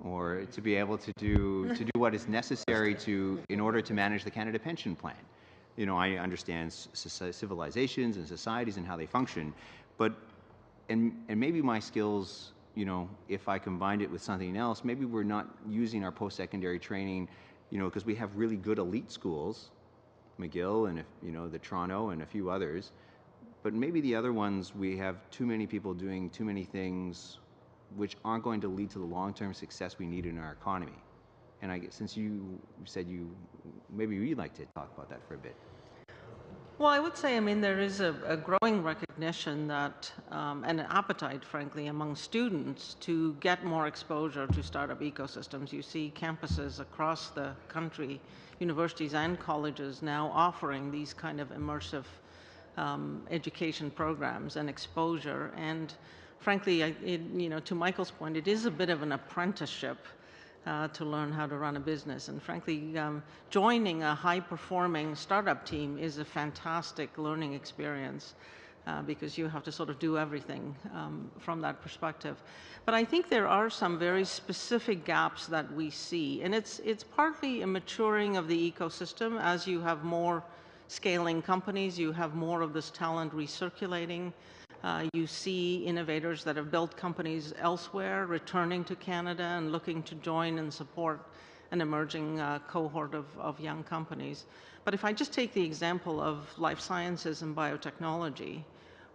or to be able to do what is necessary in order to manage the Canada Pension Plan. I understand civilizations and societies and how they function, but and maybe my skills, if I combined it with something else, maybe we're not using our post-secondary training, because we have really good elite schools, McGill and the Toronto and a few others, but maybe the other ones, we have too many people doing too many things which aren't going to lead to the long-term success we need in our economy. And I guess, since you said maybe you'd like to talk about that for a bit. Well, I would say, there is a growing recognition that, and an appetite, frankly, among students to get more exposure to startup ecosystems. You see campuses across the country, universities and colleges now offering these kind of immersive education programs and exposure. And frankly, to Michael's point, it is a bit of an apprenticeship to learn how to run a business. And frankly, joining a high-performing startup team is a fantastic learning experience because you have to sort of do everything from that perspective. But I think there are some very specific gaps that we see. And it's partly a maturing of the ecosystem. As you have more scaling companies, you have more of this talent recirculating. You see innovators that have built companies elsewhere returning to Canada and looking to join and support an emerging cohort of young companies. But if I just take the example of life sciences and biotechnology,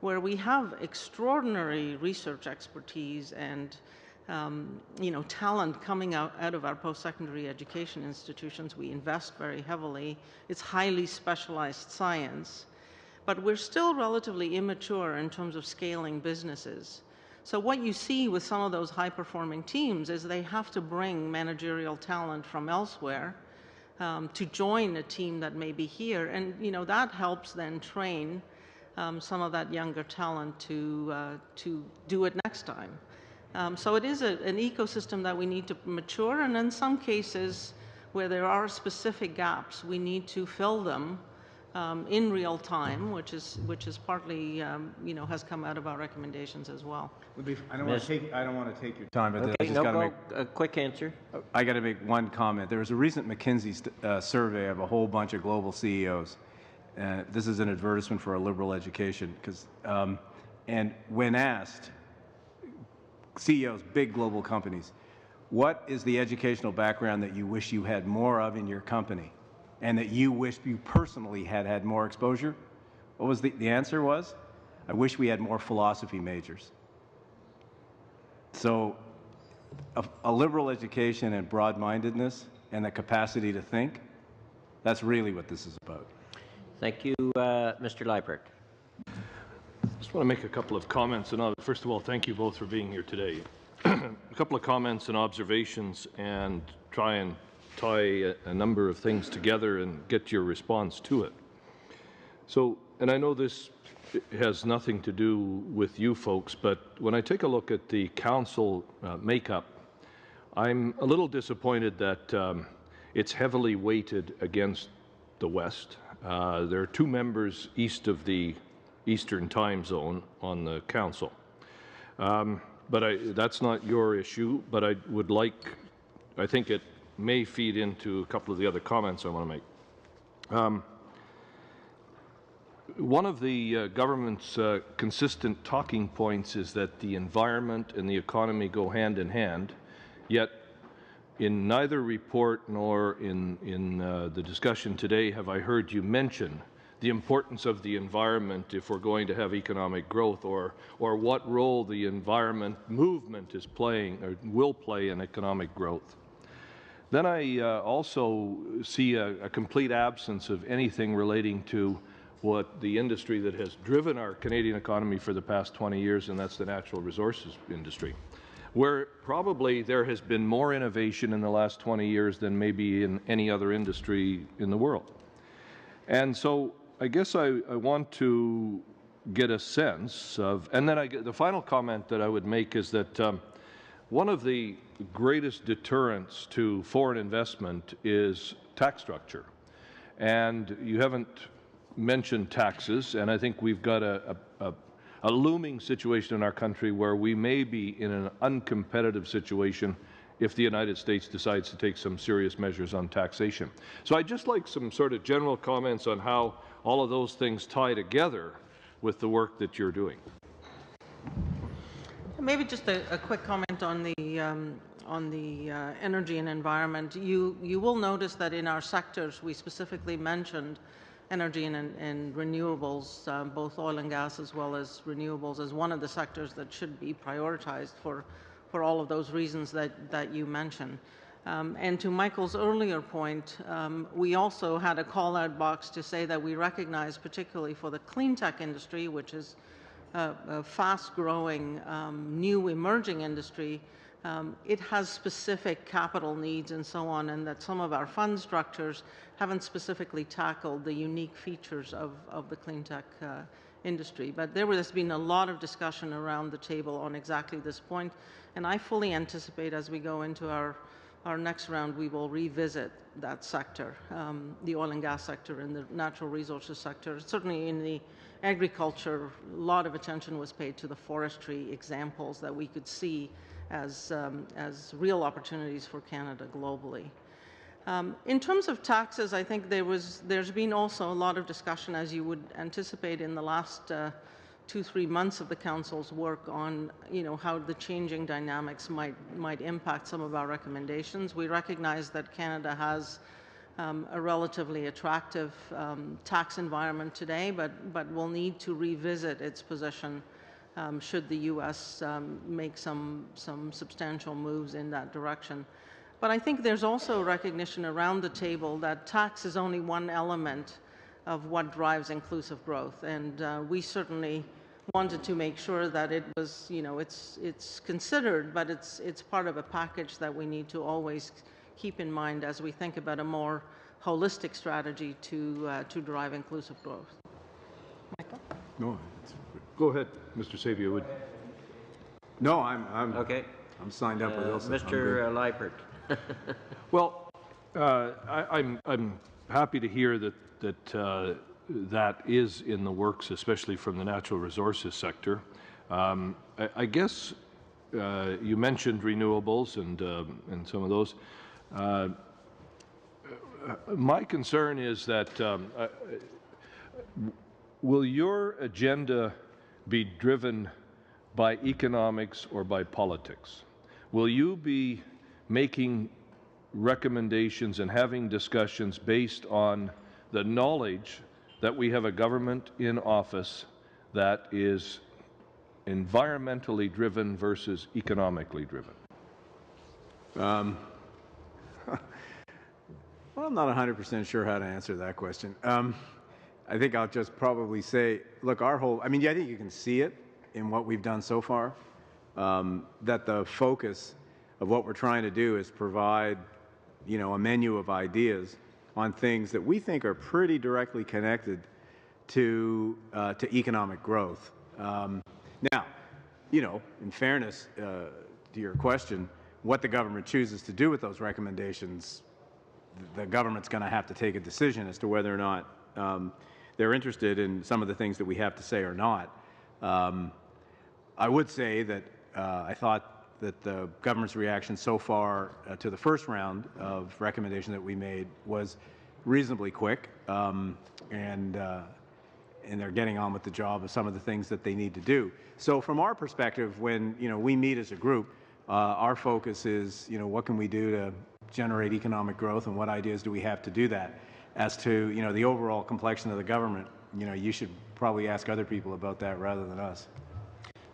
where we have extraordinary research expertise and talent coming out of our post-secondary education institutions, we invest very heavily. It's highly specialized science. But we're still relatively immature in terms of scaling businesses. So what you see with some of those high-performing teams is they have to bring managerial talent from elsewhere to join a team that may be here, and that helps then train some of that younger talent to do it next time. So it is an ecosystem that we need to mature, and in some cases where there are specific gaps, we need to fill them in real time, which is partly has come out of our recommendations as well. I don't want to take your time, but Okay, I just got to make a quick answer. I got to make one comment. There was a recent McKinsey survey of a whole bunch of global CEOs. This is an advertisement for a liberal education, and when asked, CEOs, big global companies, what is the educational background that you wish you had more of in your company, and that you wish you personally had more exposure? What was the answer was? I wish we had more philosophy majors. So a liberal education and broad-mindedness and the capacity to think, that's really what this is about. Thank you, Mr. Liebert. I just want to make a couple of comments. And first of all, thank you both for being here today. A couple of comments and observations, and try and tie a number of things together and get your response to it. So, and I know this has nothing to do with you folks, but when I take a look at the council makeup, I'm a little disappointed that it's heavily weighted against the West. There are 2 members east of the Eastern time zone on the council. But that's not your issue, but I think it may feed into a couple of the other comments I want to make. One of the government's consistent talking points is that the environment and the economy go hand in hand, yet in neither report nor in the discussion today have I heard you mention the importance of the environment if we're going to have economic growth, or what role the environment movement is playing or will play in economic growth. Then I also see a complete absence of anything relating to what the industry that has driven our Canadian economy for the past 20 years, and that's the natural resources industry, where probably there has been more innovation in the last 20 years than maybe in any other industry in the world. And so I guess I want to get a sense of, and then the final comment that I would make is that one of the greatest deterrents to foreign investment is tax structure. And you haven't mentioned taxes, and I think we've got a looming situation in our country where we may be in an uncompetitive situation if the United States decides to take some serious measures on taxation. So I'd just like some sort of general comments on how all of those things tie together with the work that you're doing. Maybe just a quick comment on the energy and environment. You will notice that in our sectors we specifically mentioned energy and renewables, both oil and gas as well as renewables, as one of the sectors that should be prioritized for all of those reasons that you mentioned. And to Michael's earlier point, we also had a call-out box to say that we recognize, particularly for the clean tech industry, which is a fast-growing, new emerging industry, it has specific capital needs and so on, and that some of our fund structures haven't specifically tackled the unique features of the clean tech industry. But there has been a lot of discussion around the table on exactly this point, and I fully anticipate as we go into our next round, we will revisit that sector, the oil and gas sector and the natural resources sector. Certainly in the agriculture, a lot of attention was paid to the forestry examples that we could see as real opportunities for Canada globally. In terms of taxes, I think there's been also a lot of discussion, as you would anticipate, in the last 2-3 months of the Council's work on, how the changing dynamics might impact some of our recommendations. We recognize that Canada has a relatively attractive tax environment today, but will need to revisit its position should the U.S. make some substantial moves in that direction. But I think there's also recognition around the table that tax is only one element of what drives inclusive growth, and we certainly wanted to make sure that it was, it's considered, but it's part of a package that we need to always keep in mind as we think about a more holistic strategy to drive inclusive growth. Michael? No, Go ahead, Mr. Sabia. no, I'm Okay. I'm signed up with Ilse. Mr. Leipert. Well, I'm happy to hear that is in the works, especially from the natural resources sector. I guess you mentioned renewables and some of those. My concern is that will your agenda be driven by economics or by politics? Will you be making recommendations and having discussions based on the knowledge that we have a government in office that is environmentally driven versus economically driven? Well, I'm not 100% sure how to answer that question. I think I'll just probably say, look, I think you can see it in what we've done so far, that the focus of what we're trying to do is provide, a menu of ideas on things that we think are pretty directly connected to economic growth. Now, in fairness to your question, what the government chooses to do with those recommendations, the government's going to have to take a decision as to whether or not they're interested in some of the things that we have to say or not. I would say that I thought that the government's reaction so far to the first round of recommendation that we made was reasonably quick, and they're getting on with the job of some of the things that they need to do. So from our perspective, when we meet as a group, our focus is what can we do to generate economic growth, and what ideas do we have to do that. As to the overall complexion of the government, you should probably ask other people about that rather than us.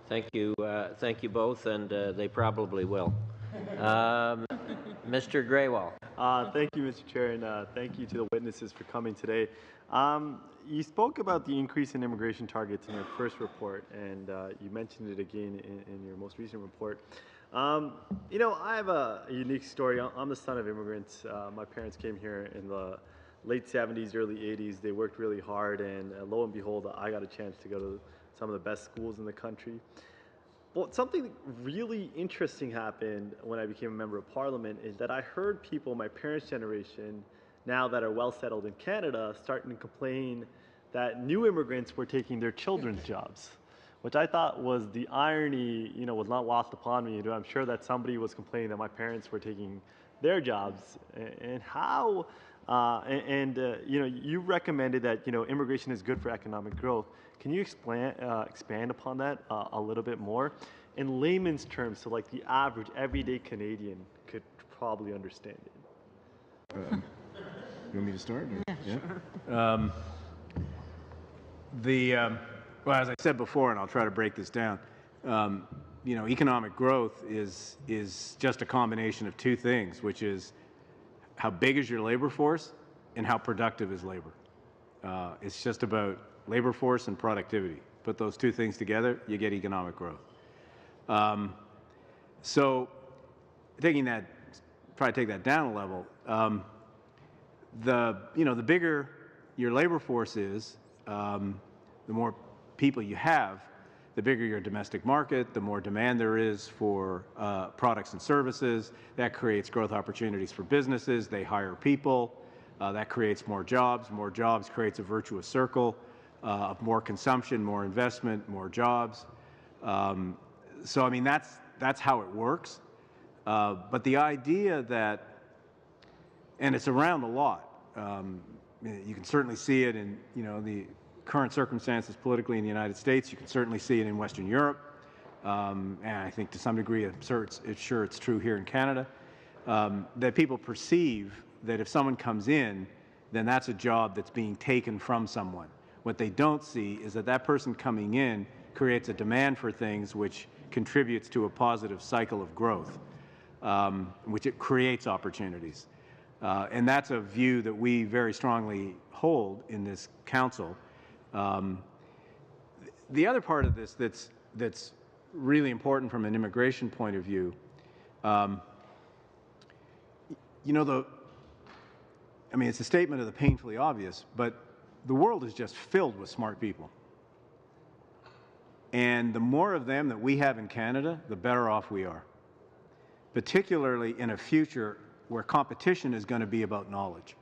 Thank you both, and they probably will. Mr. Greywall. Thank you, Mr. Chair, and thank you to the witnesses for coming today. You spoke about the increase in immigration targets in your first report, and you mentioned it again in your most recent report. I have a unique story. I'm the son of immigrants. My parents came here in the late 70s, early 80s. They worked really hard, and lo and behold, I got a chance to go to some of the best schools in the country. But something really interesting happened when I became a member of parliament is that I heard people, my parents' generation, now that are well settled in Canada, starting to complain that new immigrants were taking their children's jobs, which I thought was the irony, was not lost upon me. I'm sure that somebody was complaining that my parents were taking their jobs, and how, you recommended that, immigration is good for economic growth. Can you expand upon that a little bit more? In layman's terms, so like the average everyday Canadian could probably understand it. You want me to start? Yeah, sure. Well, as I said before, and I'll try to break this down, economic growth is just a combination of two things, which is how big is your labor force and how productive is labor. It's just about labor force and productivity. Put those two things together, you get economic growth. So try to take that down a level. The bigger your labor force is, the more people you have, the bigger your domestic market, the more demand there is for products and services. That creates growth opportunities for businesses. They hire people. That creates more jobs. More jobs creates a virtuous circle of more consumption, more investment, more jobs. So, I mean, that's how it works. But the idea that, and it's around a lot, you can certainly see it in, the current circumstances politically in the United States. You can certainly see it in Western Europe. And I think to some degree, it's true here in Canada, that people perceive that if someone comes in, then that's a job that's being taken from someone. What they don't see is that that person coming in creates a demand for things which contributes to a positive cycle of growth, which it creates opportunities. And that's a view that we very strongly hold in this council. The other part of this that's really important from an immigration point of view, you know, I mean, it's a statement of the painfully obvious, but the world is just filled with smart people. And the more of them that we have in Canada, the better off we are, particularly in a future where competition is going to be about knowledge.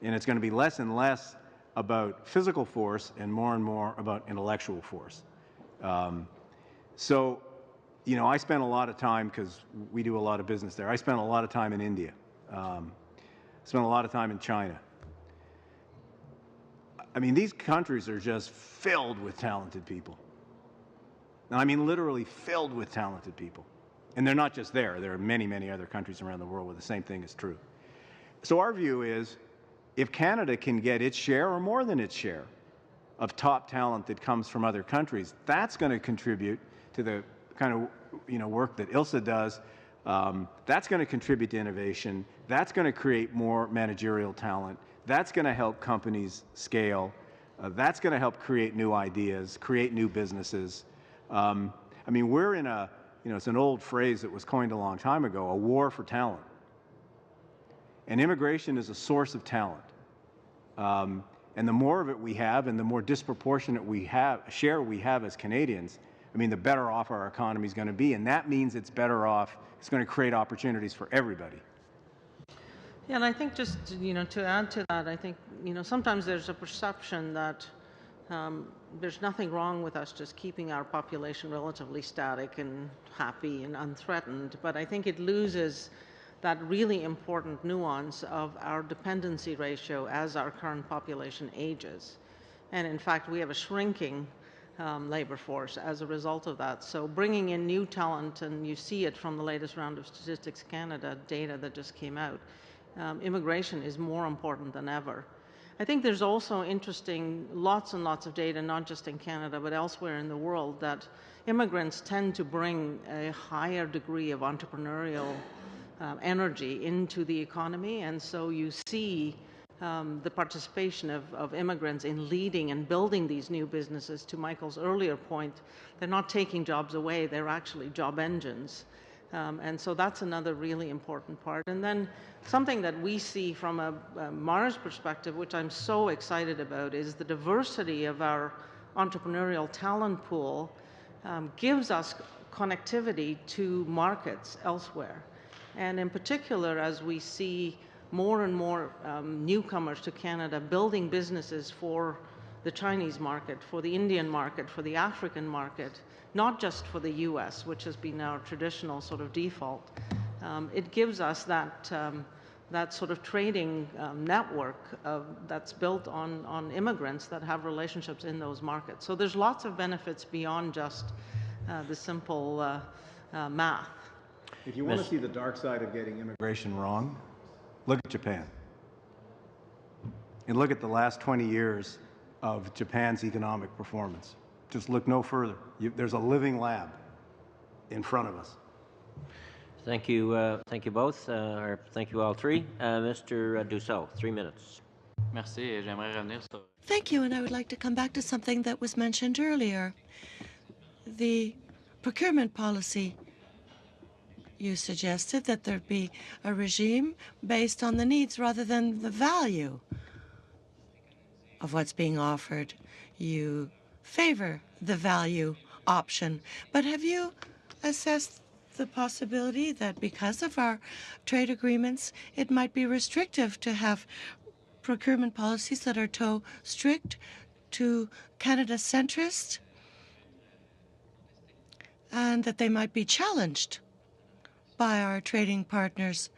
And it's going to be less and less about physical force and more about intellectual force. So, you know, I spent a lot of time, because we do a lot of business there, I spent a lot of time in India, spent a lot of time in China. I mean, these countries are just filled with talented people. And I mean, literally filled with talented people. And they're not just there. There are many, many other countries around the world where the same thing is true. So our view is, if Canada can get its share or more than its share of top talent that comes from other countries, that's going to contribute to the kind of, you know, work that ILSA does. That's going to contribute to innovation. That's going to create more managerial talent. That's going to help companies scale. That's going to help create new ideas, create new businesses. I mean, we're in a, you know, it's an old phrase that was coined a long time ago, a war for talent. And immigration is a source of talent. And the more of it we have and the more disproportionate share we have as Canadians, I mean, the better off our economy is going to be. And that means it's better off, it's going to create opportunities for everybody. Yeah, and I think just, you know, to add to that, I think, you know, sometimes there's a perception that there's nothing wrong with us just keeping our population relatively static and happy and unthreatened, but I think it loses that really important nuance of our dependency ratio as our current population ages. And in fact, we have a shrinking labor force as a result of that. So bringing in new talent, and you see it from the latest round of Statistics Canada data that just came out, immigration is more important than ever. I think there's also interesting, lots and lots of data, not just in Canada, but elsewhere in the world, that immigrants tend to bring a higher degree of entrepreneurial energy into the economy. And so you see the participation of immigrants in leading and building these new businesses. To Michael's earlier point, they're not taking jobs away, they're actually job engines. And so that's another really important part. And then something that we see from a Mars perspective, which I'm so excited about, is the diversity of our entrepreneurial talent pool gives us connectivity to markets elsewhere. And in particular, as we see more and more newcomers to Canada building businesses for the Chinese market, for the Indian market, for the African market, not just for the US, which has been our traditional sort of default. It gives us that, that sort of trading network that's built on immigrants that have relationships in those markets. So there's lots of benefits beyond just the simple math. If you want to see the dark side of getting immigration wrong, look at Japan. And look at the last 20 years of Japan's economic performance. Just look no further. There's a living lab in front of us. Thank you both, or thank you all three. Mr. Dussault, 3 minutes. Merci, et j'aimerais revenir sur... Thank you, and I would like to come back to something that was mentioned earlier. The procurement policy. You suggested that there be a regime based on the needs rather than the value of what's being offered. You favor the value option, but have you assessed the possibility that because of our trade agreements, it might be restrictive to have procurement policies that are too strict, too Canada-centrist, and that they might be challenged by our trading partners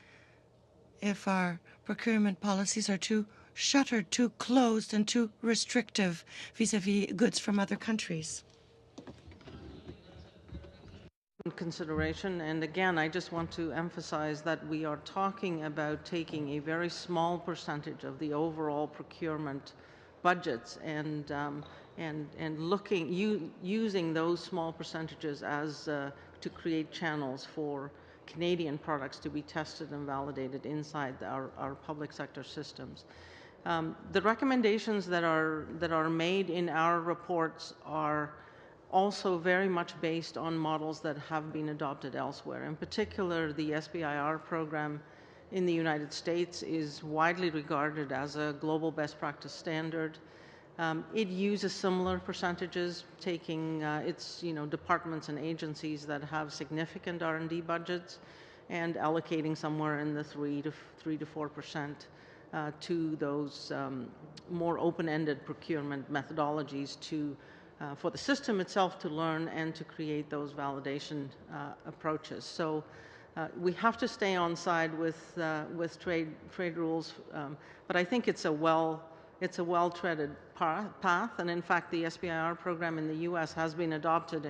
if our procurement policies are too shuttered, too closed, and too restrictive vis-a-vis goods from other countries? Consideration, and again, I just want to emphasize that we are talking about taking a very small percentage of the overall procurement budgets and using those small percentages as to create channels for Canadian products to be tested and validated inside our public sector systems. The recommendations that are made in our reports are also very much based on models that have been adopted elsewhere. In particular, the SBIR program in the United States is widely regarded as a global best practice standard. It uses similar percentages, taking its departments and agencies that have significant R&D budgets and allocating somewhere in the 3 to 4% to those more open-ended procurement methodologies for the system itself to learn and to create those validation approaches. So we have to stay on side with trade rules, but I think it's a well-treaded path. And in fact, the SBIR program in the U.S. has been adopted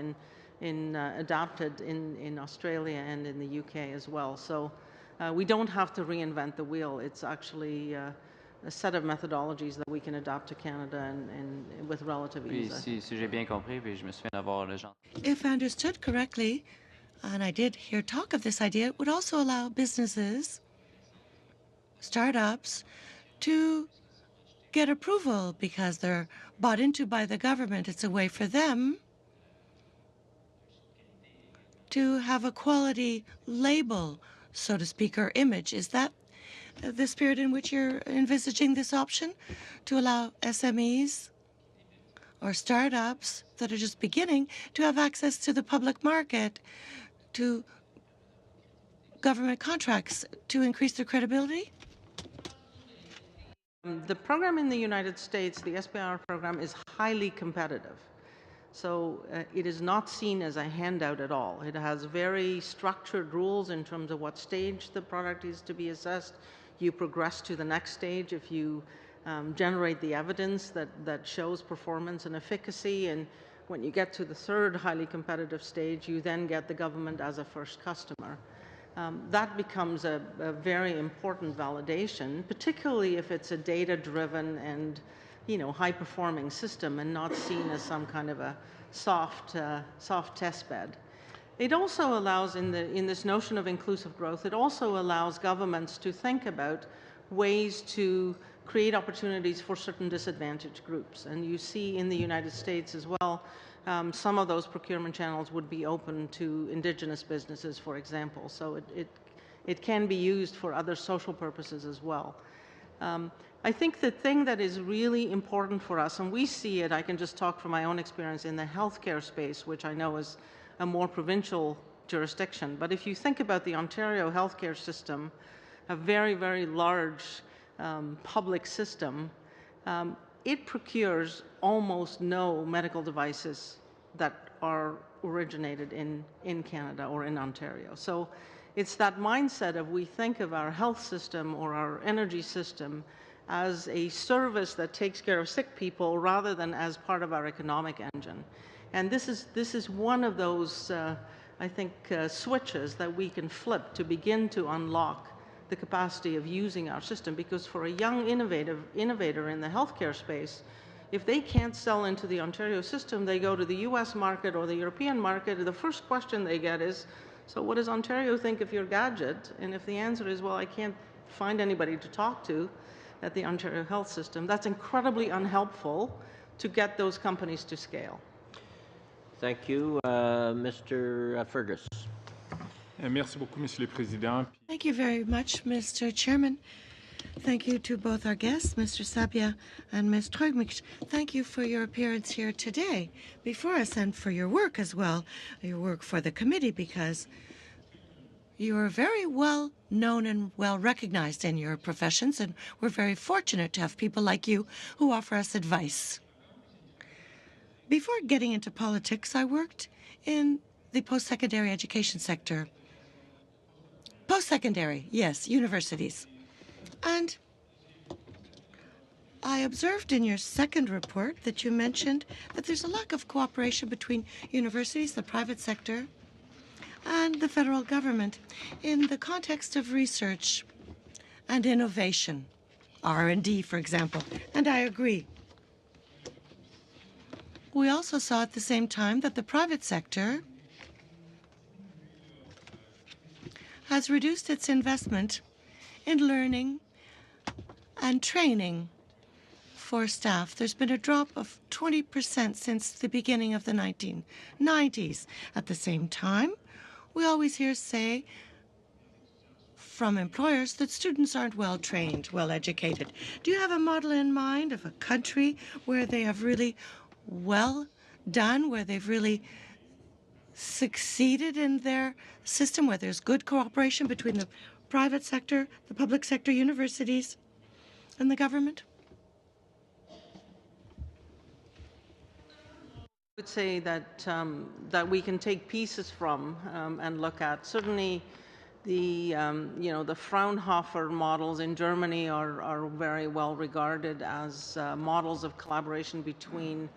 adapted in Australia and in the UK as well. So we don't have to reinvent the wheel. It's actually a set of methodologies that we can adapt to Canada and with relative ease. Si j'ai bien compris, puis je me souviens d'avoir déjà. If I understood correctly, and I did hear talk of this idea, it would also allow businesses, startups, to get approval because they're bought into by the government. It's a way for them to have a quality label, so to speak, or image. Is that the spirit in which you're envisaging this option, to allow SMEs or startups that are just beginning to have access to the public market, to government contracts, to increase their credibility? The program in the United States, the SBIR program, is highly competitive. So it is not seen as a handout at all. It has very structured rules in terms of what stage the product is to be assessed. You progress to the next stage if you generate the evidence that shows performance and efficacy. And when you get to the third highly competitive stage, you then get the government as a first customer. That becomes a very important validation, particularly if it's a data-driven and high-performing system and not seen as some kind of a soft test bed. It also allows, in this notion of inclusive growth, it also allows governments to think about ways to create opportunities for certain disadvantaged groups. And you see in the United States as well, some of those procurement channels would be open to Indigenous businesses, for example. So it can be used for other social purposes as well. I think the thing that is really important for us, and we see it, I can just talk from my own experience in the healthcare space, which I know is a more provincial jurisdiction. But if you think about the Ontario healthcare system, a very, very large public system, it procures almost no medical devices that are originated in Canada or in Ontario. So it's that mindset of we think of our health system or our energy system as a service that takes care of sick people rather than as part of our economic engine. And this is one of those, I think, switches that we can flip to begin to unlock the capacity of using our system. Because for a young innovator in the healthcare space, if they can't sell into the Ontario system, they go to the US market or the European market, and the first question they get is, so what does Ontario think of your gadget? And if the answer is, well, I can't find anybody to talk to at the Ontario health system, that's incredibly unhelpful to get those companies to scale. Thank you. Mr. Fergus. Merci beaucoup, Monsieur le Président. Thank you very much, Mr. Chairman. Thank you to both our guests, Mr. Sabia and Ms. Treugmich. Thank you for your appearance here today before us and for your work as well, your work for the committee, because you are very well known and well recognized in your professions, and we're very fortunate to have people like you who offer us advice. Before getting into politics, I worked in the post-secondary education sector. Post-secondary, yes, universities. And I observed in your second report that you mentioned that there's a lack of cooperation between universities, the private sector, and the federal government in the context of research and innovation, R&D, for example. And I agree. We also saw at the same time that the private sector has reduced its investment in learning and training for staff. There's been a drop of 20% since the beginning of the 1990s. At the same time, we always hear say from employers that students aren't well trained, well educated. Do you have a model in mind of a country where they have really well done, where they've really succeeded in their system, where there's good cooperation between the private sector, the public sector, universities, and the government? I would say that that we can take pieces from and look at. Certainly, the the Fraunhofer models in Germany are very well regarded as models of collaboration between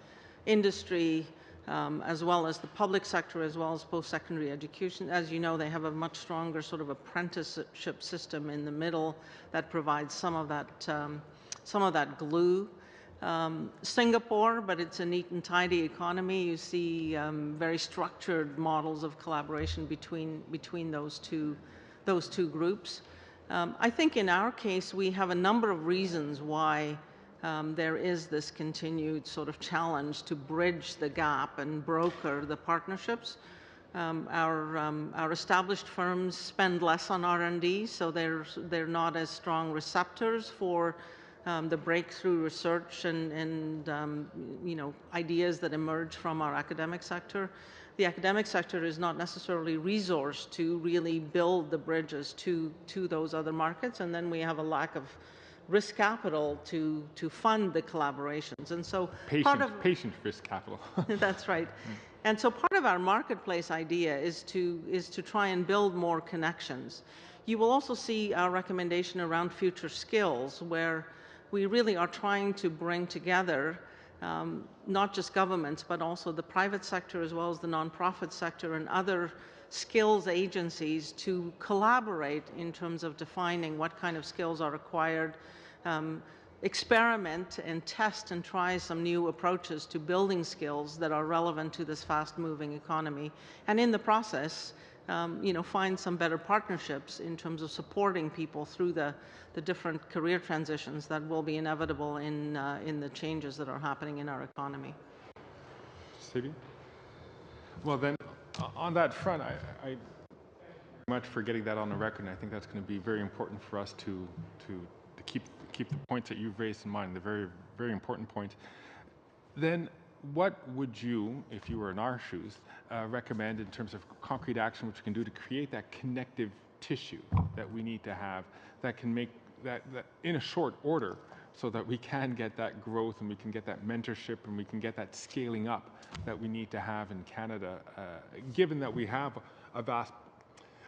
industry as well as the public sector, as well as post-secondary education. As you know, they have a much stronger sort of apprenticeship system in the middle that provides some of that glue. Singapore, but it's a neat and tidy economy. You see very structured models of collaboration between those two groups. I think in our case we have a number of reasons why there is this continued sort of challenge to bridge the gap and broker the partnerships. Our established firms spend less on R&D, so they're not as strong receptors for the breakthrough research and ideas that emerge from our academic sector. The academic sector is not necessarily resourced to really build the bridges to those other markets, and then we have a lack of risk capital to fund the collaborations. And so patient risk capital. That's right. And so part of our marketplace idea is to try and build more connections. You will also see our recommendation around future skills, where we really are trying to bring together not just governments, but also the private sector as well as the nonprofit sector and other skills agencies to collaborate in terms of defining what kind of skills are required, experiment and test and try some new approaches to building skills that are relevant to this fast-moving economy, and in the process find some better partnerships in terms of supporting people through the different career transitions that will be inevitable in the changes that are happening in our economy. Sabine? Well, then, on that front, I much for getting that on the record, and I think that's going to be very important for us to keep the points that you've raised in mind, the very, very important points. Then, what would you, if you were in our shoes, recommend in terms of concrete action which we can do to create that connective tissue that we need to have, that can make that in a short order, so that we can get that growth and we can get that mentorship and we can get that scaling up that we need to have in Canada, given that we have a vast,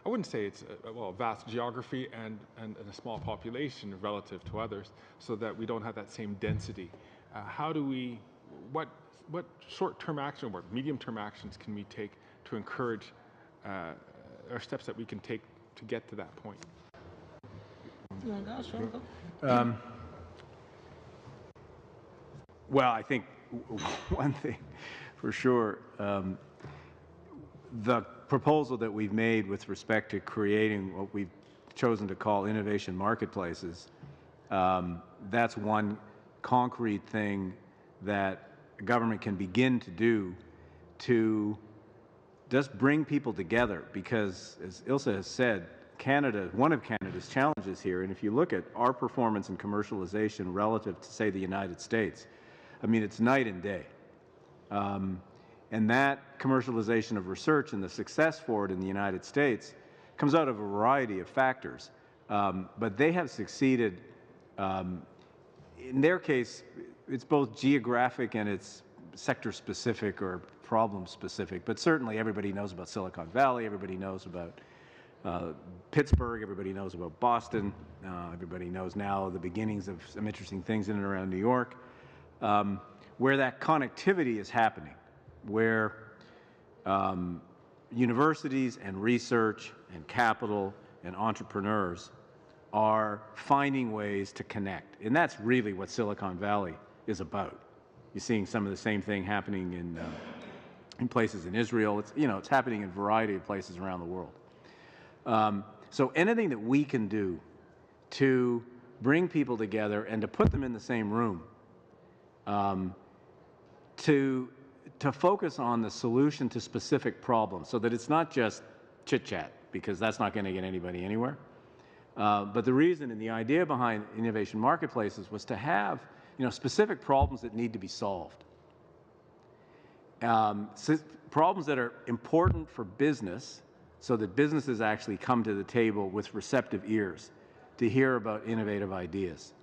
I wouldn't say it's a vast geography and a small population relative to others, so that we don't have that same density. How do we, what short-term action or medium-term actions can we take to encourage or steps that we can take to get to that point? You want to go? Sure, go. Well, I think one thing for sure, the proposal that we've made with respect to creating what we've chosen to call innovation marketplaces, that's one concrete thing that government can begin to do to just bring people together, because as Ilse has said, Canada, one of Canada's challenges here, and if you look at our performance in commercialization relative to, say, the United States, I mean, it's night and day. And that commercialization of research and the success for it in the United States comes out of a variety of factors. But they have succeeded, in their case, it's both geographic and it's sector-specific or problem-specific, but certainly everybody knows about Silicon Valley, everybody knows about Pittsburgh, everybody knows about Boston, everybody knows now the beginnings of some interesting things in and around New York, where that connectivity is happening, where universities and research and capital and entrepreneurs are finding ways to connect. And that's really what Silicon Valley is about. You're seeing some of the same thing happening in places in Israel. It's happening in a variety of places around the world. So anything that we can do to bring people together and to put them in the same room to focus on the solution to specific problems, so that it's not just chit-chat, because that's not going to get anybody anywhere. But the reason and the idea behind innovation marketplaces was to have, specific problems that need to be solved. Problems that are important for business, so that businesses actually come to the table with receptive ears to hear about innovative ideas.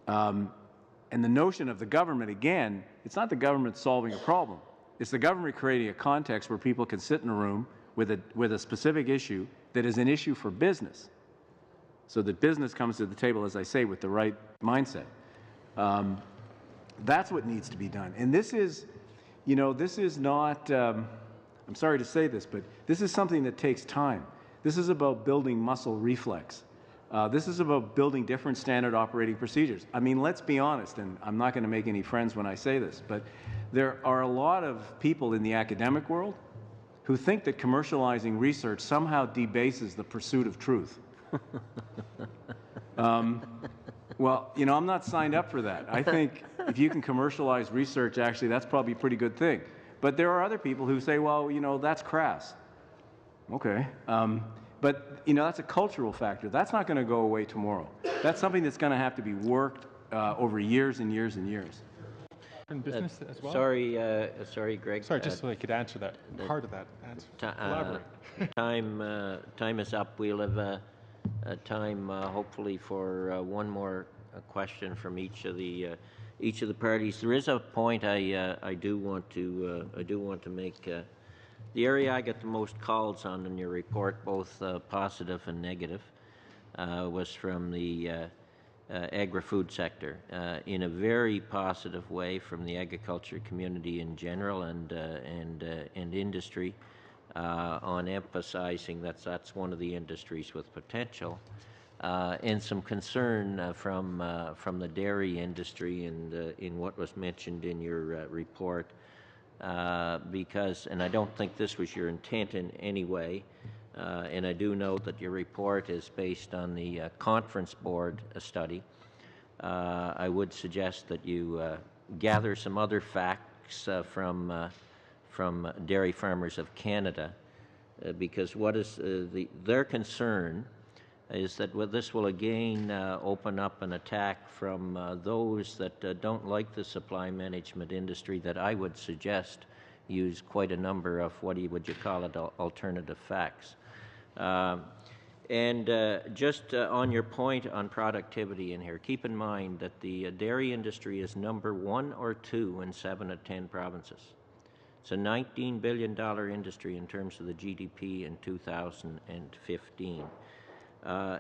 And the notion of the government, again, it's not the government solving a problem. It's the government creating a context where people can sit in a room with a specific issue that is an issue for business, so that business comes to the table, as I say, with the right mindset. That's what needs to be done. And this is, this is not, I'm sorry to say this, but this is something that takes time. This is about building muscle reflex. This is about building different standard operating procedures. I mean, let's be honest, and I'm not going to make any friends when I say this, but there are a lot of people in the academic world who think that commercializing research somehow debases the pursuit of truth. Well, I'm not signed up for that. I think if you can commercialize research, actually, that's probably a pretty good thing. But there are other people who say, well, that's crass. Okay. But, that's a cultural factor. That's not going to go away tomorrow. That's something that's going to have to be worked over years and years and years. In business as well? Sorry, Greg. Sorry, just so I could answer that part of that answer. Elaborate. Time is up. We'll have a time, hopefully, for one more question from each of the parties. There is a point I do want to make. The area I get the most calls on in your report, both positive and negative, was from the agri-food sector, in a very positive way from the agriculture community in general and industry, on emphasizing that's one of the industries with potential, and some concern from the dairy industry and in what was mentioned in your report. Because, and I don't think this was your intent in any way, and I do know that your report is based on the conference board study. I would suggest that you gather some other facts from Dairy Farmers of Canada, because what is their concern is that this will again open up an attack from those that don't like the supply management industry, that I would suggest use quite a number of would you call it, alternative facts. And just on your point on productivity in here, keep in mind that the dairy industry is number 1 or 2 in 7 of 10 provinces. It's a $19 billion industry in terms of the GDP in 2015.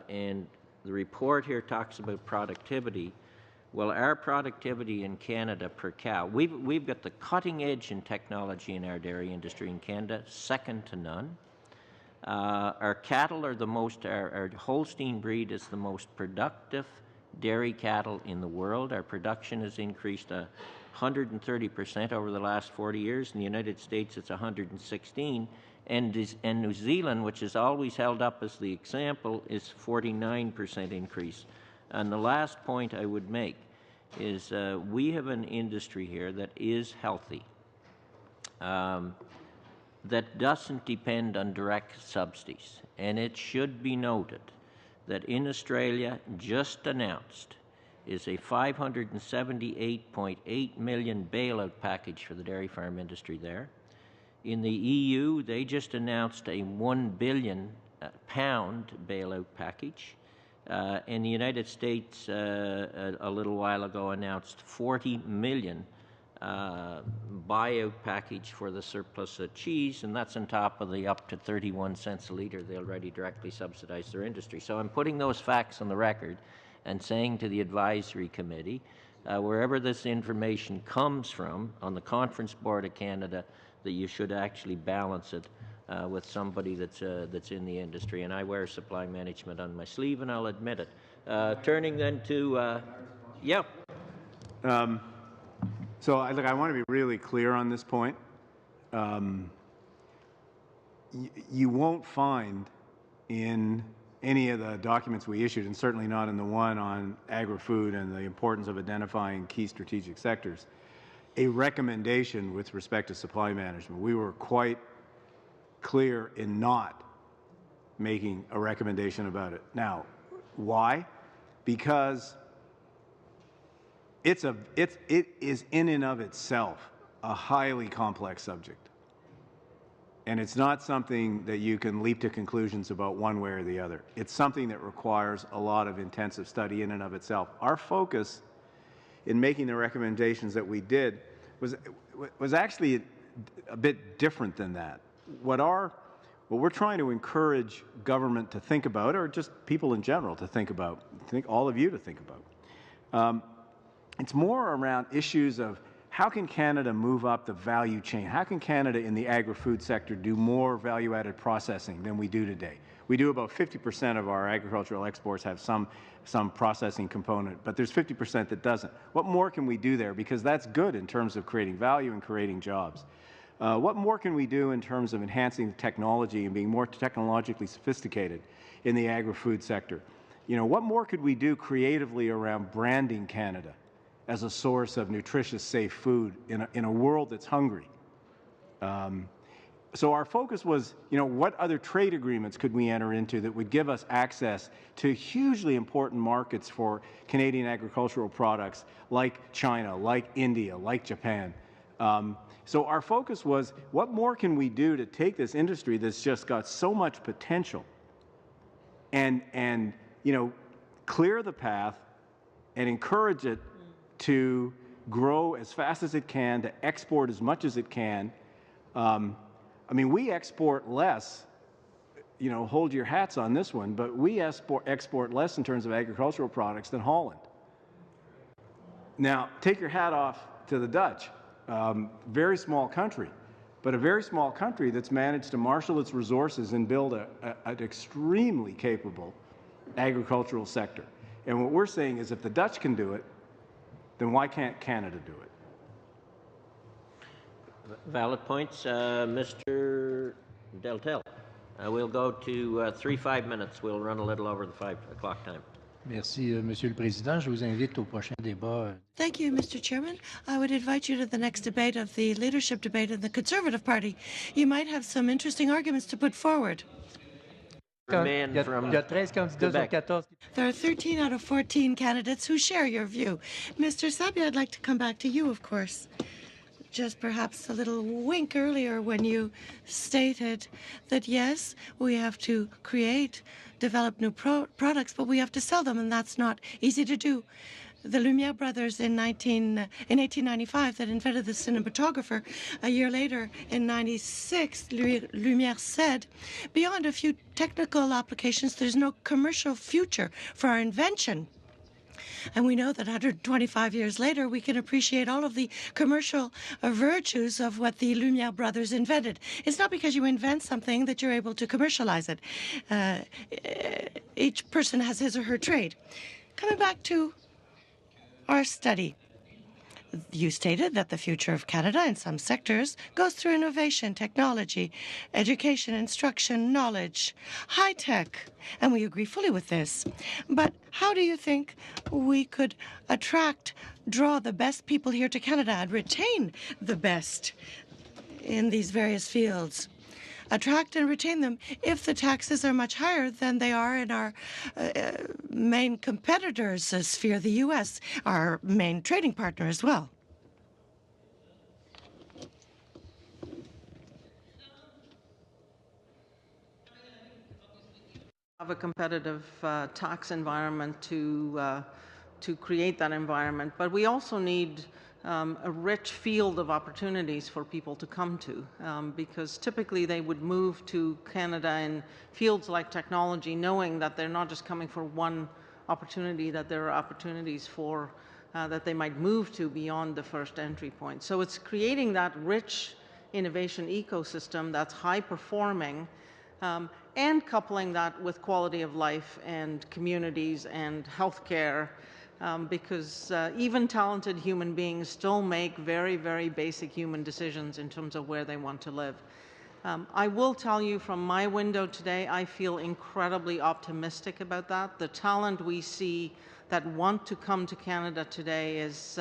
And the report here talks about productivity. Well, our productivity in Canada per cow, we've got the cutting edge in technology in our dairy industry in Canada, second to none. Our cattle are our Holstein breed is the most productive dairy cattle in the world. Our production has increased 130% over the last 40 years. In the United States, it's 116%. And New Zealand, which is always held up as the example, is 49% increase. And the last point I would make is we have an industry here that is healthy, that doesn't depend on direct subsidies. And it should be noted that in Australia, just announced, is a $578.8 million bailout package for the dairy farm industry there. In the EU, they just announced a £1 billion bailout package. And the United States, a little while ago, announced $40 million buyout package for the surplus of cheese, and that's on top of the up to 31 cents a litre they already directly subsidize their industry. So I'm putting those facts on the record and saying to the advisory committee, wherever this information comes from on the Conference Board of Canada, that you should actually balance it with somebody that's in the industry. And I wear supply management on my sleeve, and I'll admit it. Turning then to, So I want to be really clear on this point. You won't find in any of the documents we issued, and certainly not in the one on agri-food and the importance of identifying key strategic sectors, a recommendation with respect to supply management. We were quite clear in not making a recommendation about it. Now, why? Because it is in and of itself a highly complex subject. And it's not something that you can leap to conclusions about one way or the other. It's something that requires a lot of intensive study in and of itself. Our focus in making the recommendations that we did was actually a bit different than that. What we're trying to encourage government to think about, or just people in general to think about, all of you to think about, it's more around issues of how can Canada move up the value chain? How can Canada in the agri-food sector do more value-added processing than we do today? We do about 50% of our agricultural exports have some processing component, but there's 50% that doesn't. What more can we do there? Because that's good in terms of creating value and creating jobs. What more can we do in terms of enhancing the technology and being more technologically sophisticated in the agri-food sector? You know, what more could we do creatively around branding Canada as a source of nutritious, safe food in a world that's hungry? So our focus was, you know, what other trade agreements could we enter into that would give us access to hugely important markets for Canadian agricultural products like China, like India, like Japan? So our focus was, what more can we do to take this industry that's just got so much potential and you know, clear the path and encourage it to grow as fast as it can, to export as much as it can. I mean, we export less, you know, hold your hats on this one, but we export less in terms of agricultural products than Holland. Now, take your hat off to the Dutch. Very small country, but a very small country that's managed to marshal its resources and build an extremely capable agricultural sector. And what we're saying is, if the Dutch can do it, then why can't Canada do it? Valid points. Mr. Deltel. We'll go to 5 minutes. We'll run a little over the 5 o'clock time. Merci, Monsieur le Président. Je vous invite au prochain débat. Thank you, Mr. Chairman. I would invite you to the next debate of the leadership debate in the Conservative Party. You might have some interesting arguments to put forward. Man from Quebec. There are 13 out of 14 candidates who share your view. Mr. Sabia, I'd like to come back to you, of course. Just perhaps a little wink earlier when you stated that, yes, we have to develop new products, but we have to sell them, and that's not easy to do. The Lumiere brothers in 1895 that invented the cinematographer. A year later, in 96, Lumiere said, beyond a few technical applications, there's no commercial future for our invention. And we know that 125 years later, we can appreciate all of the commercial virtues of what the Lumiere brothers invented. It's not because you invent something that you're able to commercialize it. Each person has his or her trade. Coming back to our study, you stated that the future of Canada in some sectors goes through innovation, technology, education, instruction, knowledge, high tech, and we agree fully with this. But how do you think we could draw the best people here to Canada and retain the best in these various fields? Attract and retain them if the taxes are much higher than they are in our main competitors' sphere, the U.S., our main trading partner as well. Have a competitive tax environment to create that environment, but we also need a rich field of opportunities for people to come to, because typically they would move to Canada in fields like technology, knowing that they're not just coming for one opportunity, that there are opportunities for that they might move to beyond the first entry point. So it's creating that rich innovation ecosystem that's high performing, and coupling that with quality of life and communities and healthcare. Because even talented human beings still make very, very basic human decisions in terms of where they want to live. I will tell you from my window today, I feel incredibly optimistic about that. The talent we see that want to come to Canada today is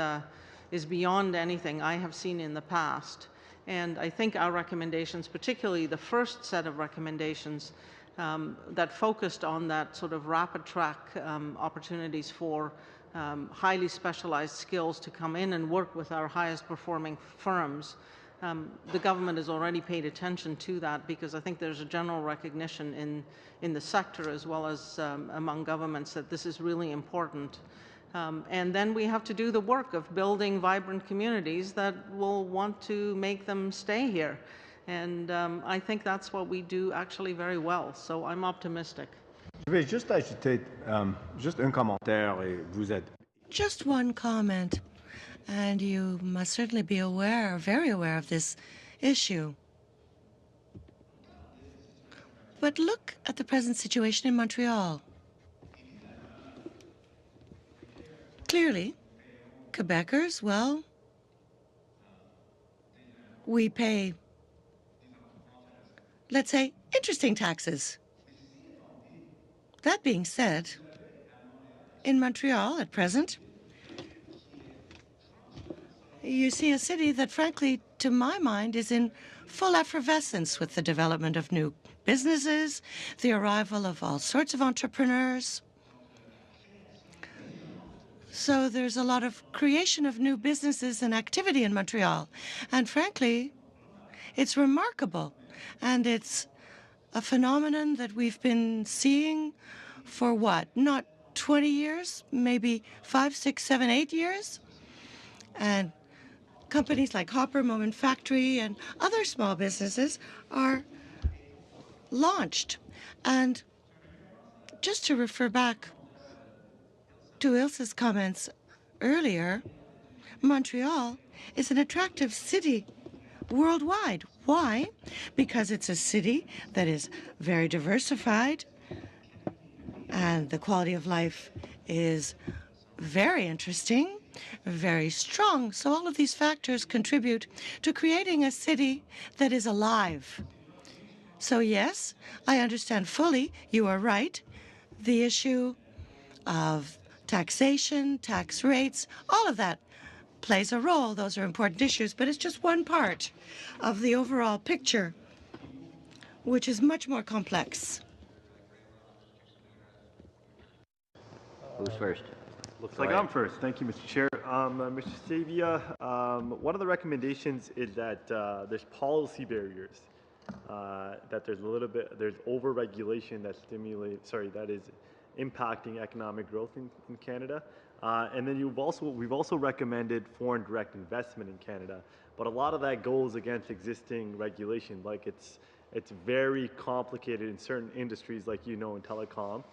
beyond anything I have seen in the past. And I think our recommendations, particularly the first set of recommendations that focused on that sort of rapid track opportunities for highly specialized skills to come in and work with our highest performing firms, the government has already paid attention to that, because I think there's a general recognition in the sector as well as among governments that this is really important. And then we have to do the work of building vibrant communities that will want to make them stay here. And I think that's what we do actually very well. So I'm optimistic. Je vais juste ajouter juste un commentaire, et vous êtes... Just one comment, and you must certainly be aware, very aware of this issue. But look at the present situation in Montreal. Clearly, Quebecers, well, we pay, let's say, interesting taxes. That being said, in Montreal at present, you see a city that, frankly, to my mind, is in full effervescence with the development of new businesses, the arrival of all sorts of entrepreneurs. So there's a lot of creation of new businesses and activity in Montreal. And frankly, it's remarkable. And it's a phenomenon that we've been seeing for what? Not 20 years, maybe 5, 6, 7, 8 years. And companies like Hopper Moment Factory and other small businesses are launched. And just to refer back to Ilse's comments earlier, Montreal is an attractive city worldwide. Why? Because it's a city that is very diversified, and the quality of life is very interesting, very strong. So all of these factors contribute to creating a city that is alive. So yes, I understand fully, you are right, the issue of taxation, tax rates, all of that plays a role. Those are important issues, but it's just one part of the overall picture, which is much more complex. Who's first? Looks like I'm first. Thank you, Mr. Chair. Mr. Sabia, one of the recommendations is that there's policy barriers, that there's over-regulation that that is impacting economic growth in Canada. And then we've also recommended foreign direct investment in Canada, but a lot of that goes against existing regulation. Like it's very complicated in certain industries, like in telecom,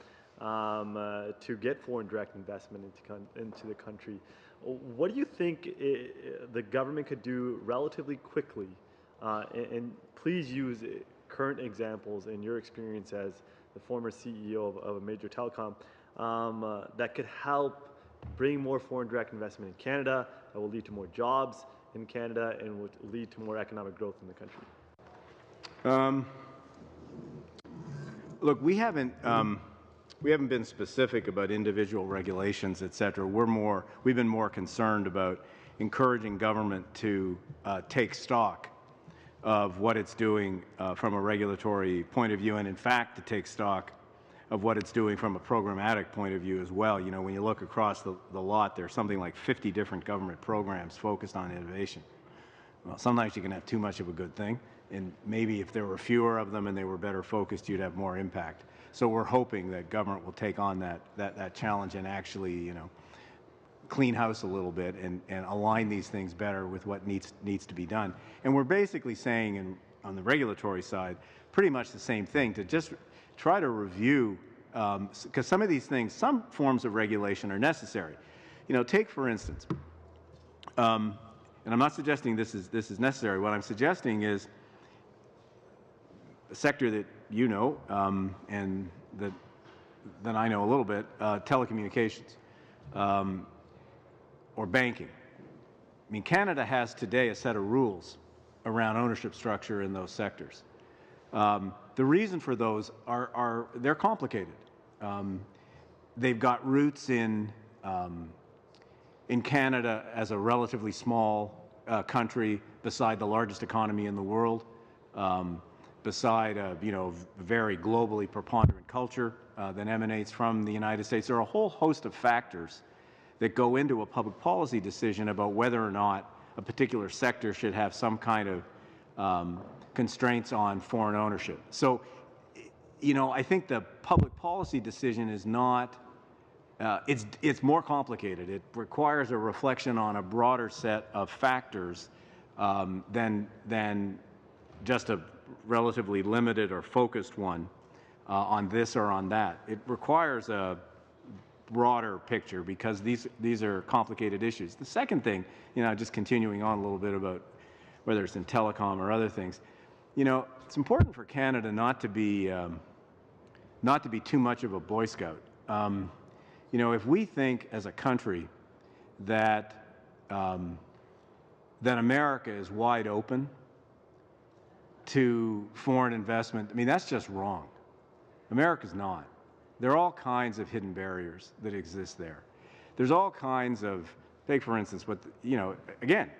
to get foreign direct investment into the country. What do you think the government could do relatively quickly, and please use current examples in your experience as the former CEO of a major telecom, that could help bring more foreign direct investment in Canada, that will lead to more jobs in Canada and would lead to more economic growth in the country? Look, we haven't been specific about individual regulations, et cetera. We've been more concerned about encouraging government to take stock of what it's doing from a regulatory point of view, and in fact to take stock of what it's doing from a programmatic point of view as well. When you look across the lot, there's something like 50 different government programs focused on innovation. Well, sometimes you can have too much of a good thing, and maybe if there were fewer of them and they were better focused, you'd have more impact. So we're hoping that government will take on that challenge and actually, clean house a little bit and align these things better with what needs to be done. And we're basically saying, on the regulatory side, pretty much the same thing, to just try to review, because some of these things, some forms of regulation are necessary. Take for instance, and I'm not suggesting this is necessary. What I'm suggesting is a sector that you know, and that I know a little bit, telecommunications, or banking. Canada has today a set of rules around ownership structure in those sectors. The reason for those are they're complicated. They've got roots in Canada as a relatively small country beside the largest economy in the world, beside a very globally preponderant culture that emanates from the United States. There are a whole host of factors that go into a public policy decision about whether or not a particular sector should have some kind of constraints on foreign ownership. So, I think the public policy decision is not, it's more complicated. It requires a reflection on a broader set of factors than just a relatively limited or focused one on this or on that. It requires a broader picture because these are complicated issues. The second thing, just continuing on a little bit about whether it's in telecom or other things, it's important for Canada not to be too much of a Boy Scout. If we think as a country that America is wide open to foreign investment, that's just wrong. America's not. There are all kinds of hidden barriers that exist there. There's all kinds of, take for instance, again,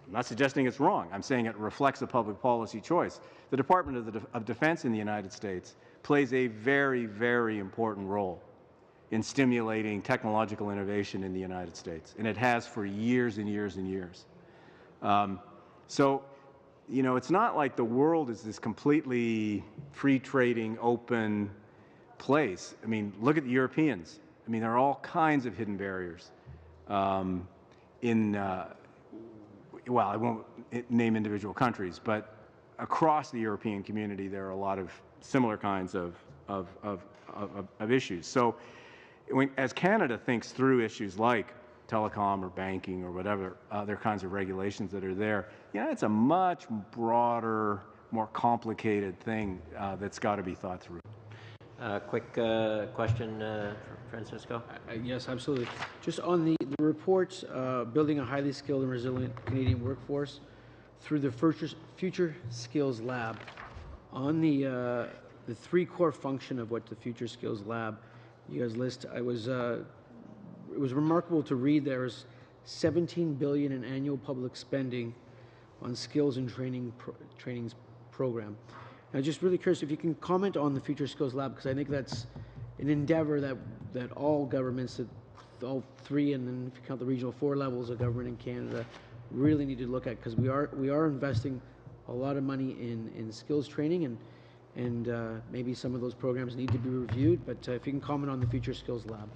I'm not suggesting it's wrong. I'm saying it reflects a public policy choice. The Department of Defense in the United States plays a very, very important role in stimulating technological innovation in the United States, and it has for years and years and years. It's not like the world is this completely free trading, open place. Look at the Europeans. There are all kinds of hidden barriers well, I won't name individual countries, but across the European community, there are a lot of similar kinds of issues. So, as Canada thinks through issues like telecom or banking or whatever other kinds of regulations that are there, it's a much broader, more complicated thing that's got to be thought through. Quick question, Francisco? Yes, absolutely. Just on the reports, building a highly skilled and resilient Canadian workforce through the Future Skills Lab. On the three core function of what the Future Skills Lab you guys list, it was remarkable to read there's $17 billion in annual public spending on skills and trainings program. I'm just really curious if you can comment on the Future Skills Lab, because I think that's an endeavor that all governments, all three, and then if you count the regional 4 levels of government in Canada, really need to look at, because we are investing a lot of money in skills training, and maybe some of those programs need to be reviewed. But if you can comment on the Future Skills Lab.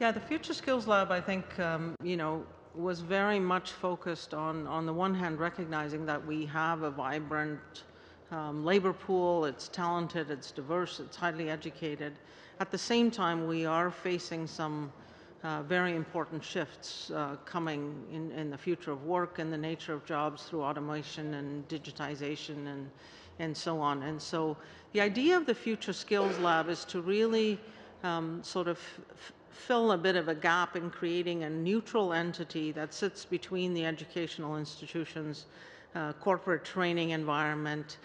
Yeah, the Future Skills Lab, I think, was very much focused on the one hand, recognizing that we have a vibrant labor pool. It's talented, it's diverse, it's highly educated. At the same time, we are facing some very important shifts coming in the future of work and the nature of jobs through automation and digitization and so on. And so the idea of the Future Skills Lab is to really sort of fill a bit of a gap in creating a neutral entity that sits between the educational institutions, corporate training environment,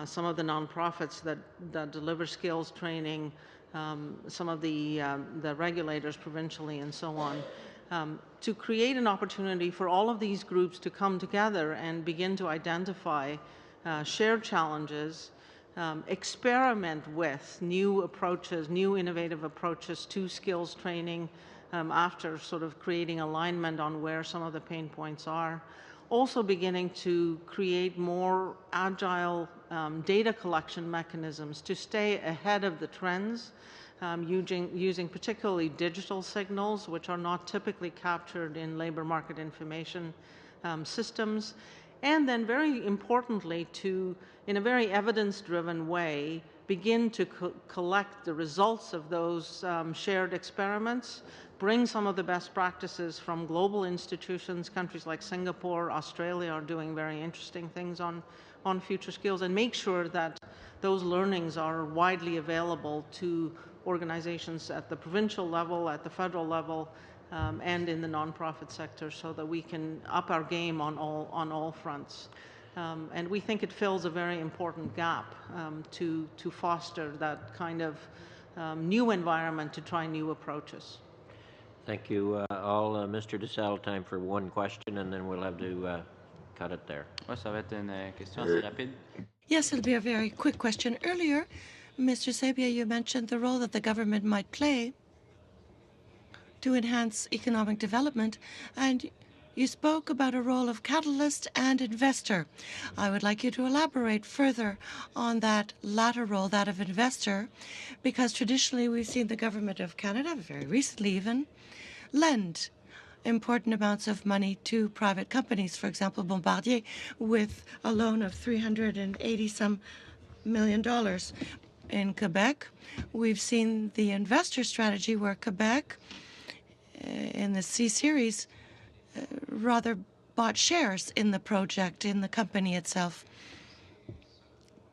some of the nonprofits that deliver skills training, some of the regulators provincially and so on, to create an opportunity for all of these groups to come together and begin to identify shared challenges, experiment with new approaches, new innovative approaches to skills training after sort of creating alignment on where some of the pain points are. Also beginning to create more agile data collection mechanisms to stay ahead of the trends, using particularly digital signals, which are not typically captured in labor market information systems. And then very importantly, to, in a very evidence-driven way, begin to collect the results of those shared experiments, bring some of the best practices from global institutions. Countries like Singapore, Australia are doing very interesting things on future skills, and make sure that those learnings are widely available to organizations at the provincial level, at the federal level, and in the nonprofit sector, so that we can up our game on all fronts. And we think it fills a very important gap to foster that kind of new environment to try new approaches. Thank you all. Mr. DeSalle, time for one question, and then we'll have to cut it there. Ouais, ça va être une question assez rapide. Yes, it'll be a very quick question. Earlier, Mr. Sabia, you mentioned the role that the government might play to enhance economic development, and you spoke about a role of catalyst and investor. I would like you to elaborate further on that latter role, that of investor, because traditionally we've seen the government of Canada, very recently even, lend important amounts of money to private companies. For example, Bombardier, with a loan of $380-some million. In Quebec, we've seen the investor strategy where Quebec, in the C-Series, rather bought shares in the project, in the company itself.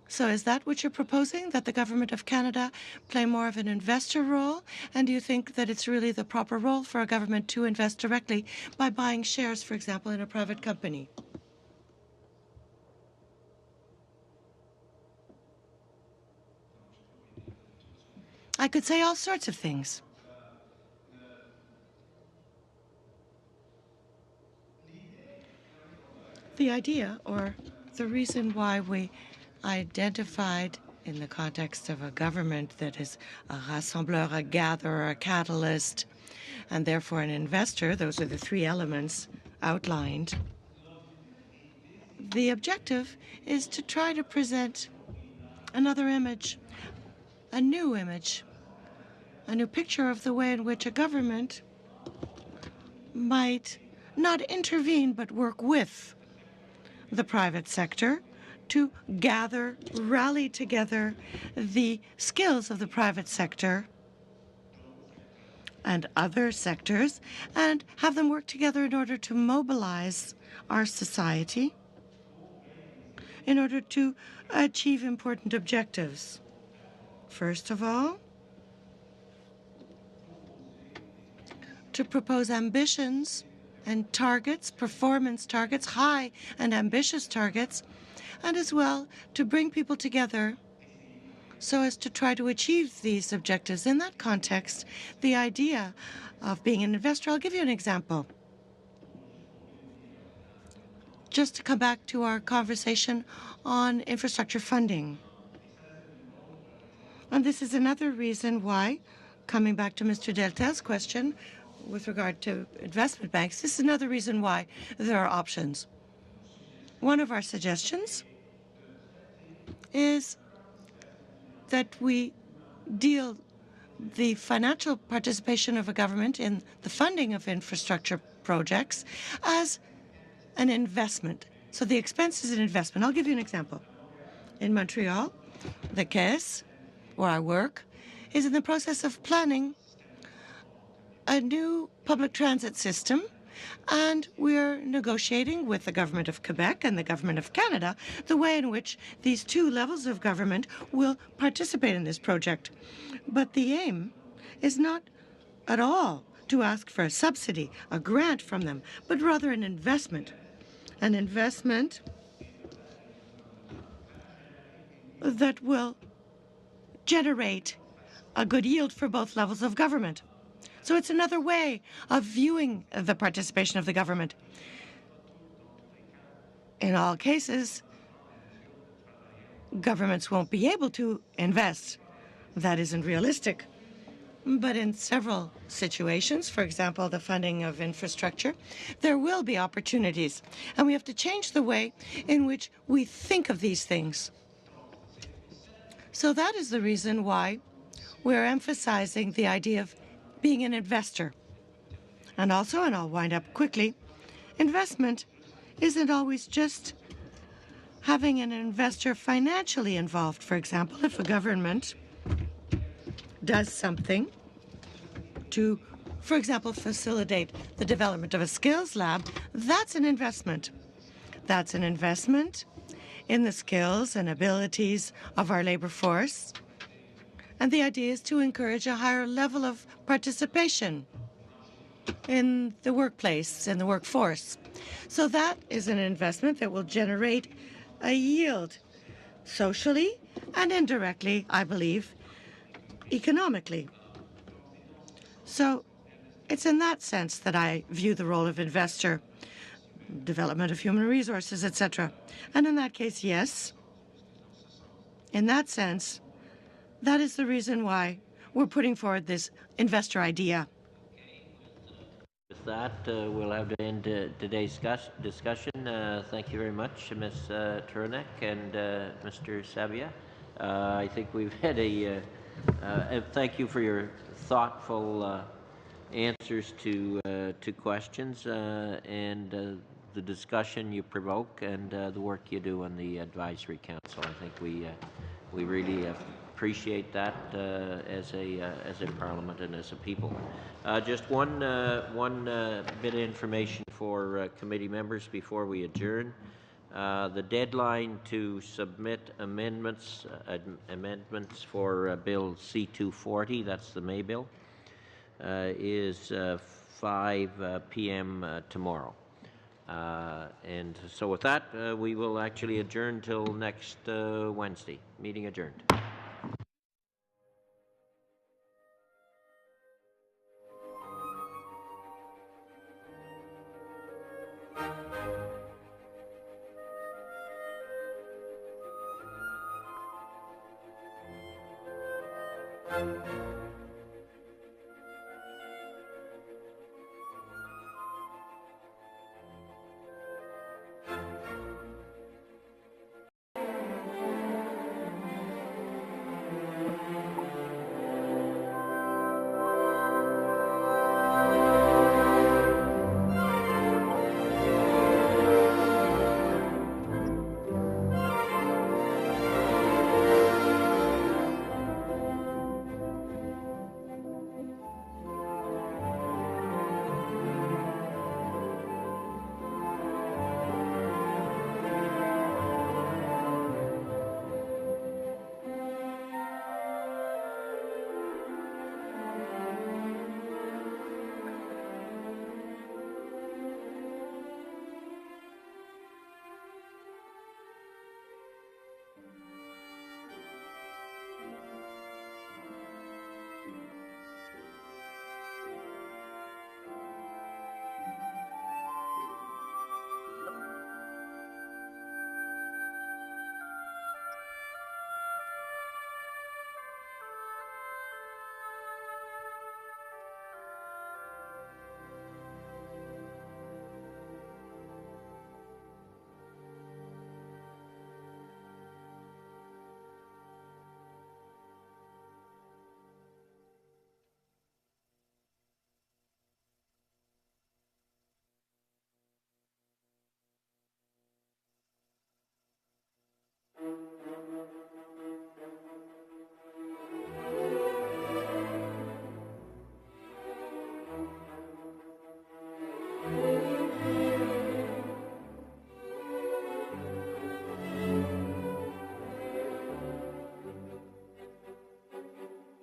So is that what you're proposing, that the Government of Canada play more of an investor role? And do you think that it's really the proper role for a government to invest directly by buying shares, for example, in a private company? I could say all sorts of things. The idea, or the reason why we identified in the context of a government that is a rassembleur, a gatherer, a catalyst, and therefore an investor, those are the three elements outlined. The objective is to try to present another image, a new picture of the way in which a government might not intervene but work with the private sector to gather, rally together the skills of the private sector and other sectors and have them work together in order to mobilize our society in order to achieve important objectives. First of all, to propose ambitions and targets, performance targets, high and ambitious targets, and as well to bring people together so as to try to achieve these objectives. In that context, the idea of being an investor, I'll give you an example. Just to come back to our conversation on infrastructure funding. And this is another reason why, coming back to Mr. Delta's question with regard to investment banks, this is another reason why there are options. One of our suggestions is that we deal the financial participation of a government in the funding of infrastructure projects as an investment. So the expense is an investment. I'll give you an example. In Montreal, the Caisse, where I work, is in the process of planning a new public transit system, and we're negotiating with the Government of Quebec and the Government of Canada the way in which these two levels of government will participate in this project. But the aim is not at all to ask for a subsidy, a grant from them, but rather an investment. An investment that will generate a good yield for both levels of government. So it's another way of viewing the participation of the government. In all cases, governments won't be able to invest. That isn't realistic. But in several situations, for example, the funding of infrastructure, there will be opportunities. And we have to change the way in which we think of these things. So that is the reason why we're emphasizing the idea of being an investor. And also, and I'll wind up quickly, investment isn't always just having an investor financially involved. For example, if a government does something to, for example, facilitate the development of a skills lab, that's an investment. That's an investment in the skills and abilities of our labor force. And the idea is to encourage a higher level of participation. in the workplace, in the workforce. So that is an investment that will generate a yield socially and indirectly, I believe, economically. So it's in that sense that I view the role of investor, development of human resources, etc. And in that case, yes, in that sense, that is the reason why we're putting forward this investor idea. With that, we'll have to end today's discussion. Thank you very much, Ms. Turnek and Mr. Sabia. I think we've had and thank you for your thoughtful answers to questions and the discussion you provoke and the work you do on the advisory council. I think we really appreciate that as a parliament and as a people. Just one bit of information for committee members before we adjourn. The deadline to submit amendments for Bill C-240, that's the May bill, is 5 p.m. Tomorrow. And so with that, we will actually adjourn till next Wednesday. Meeting adjourned.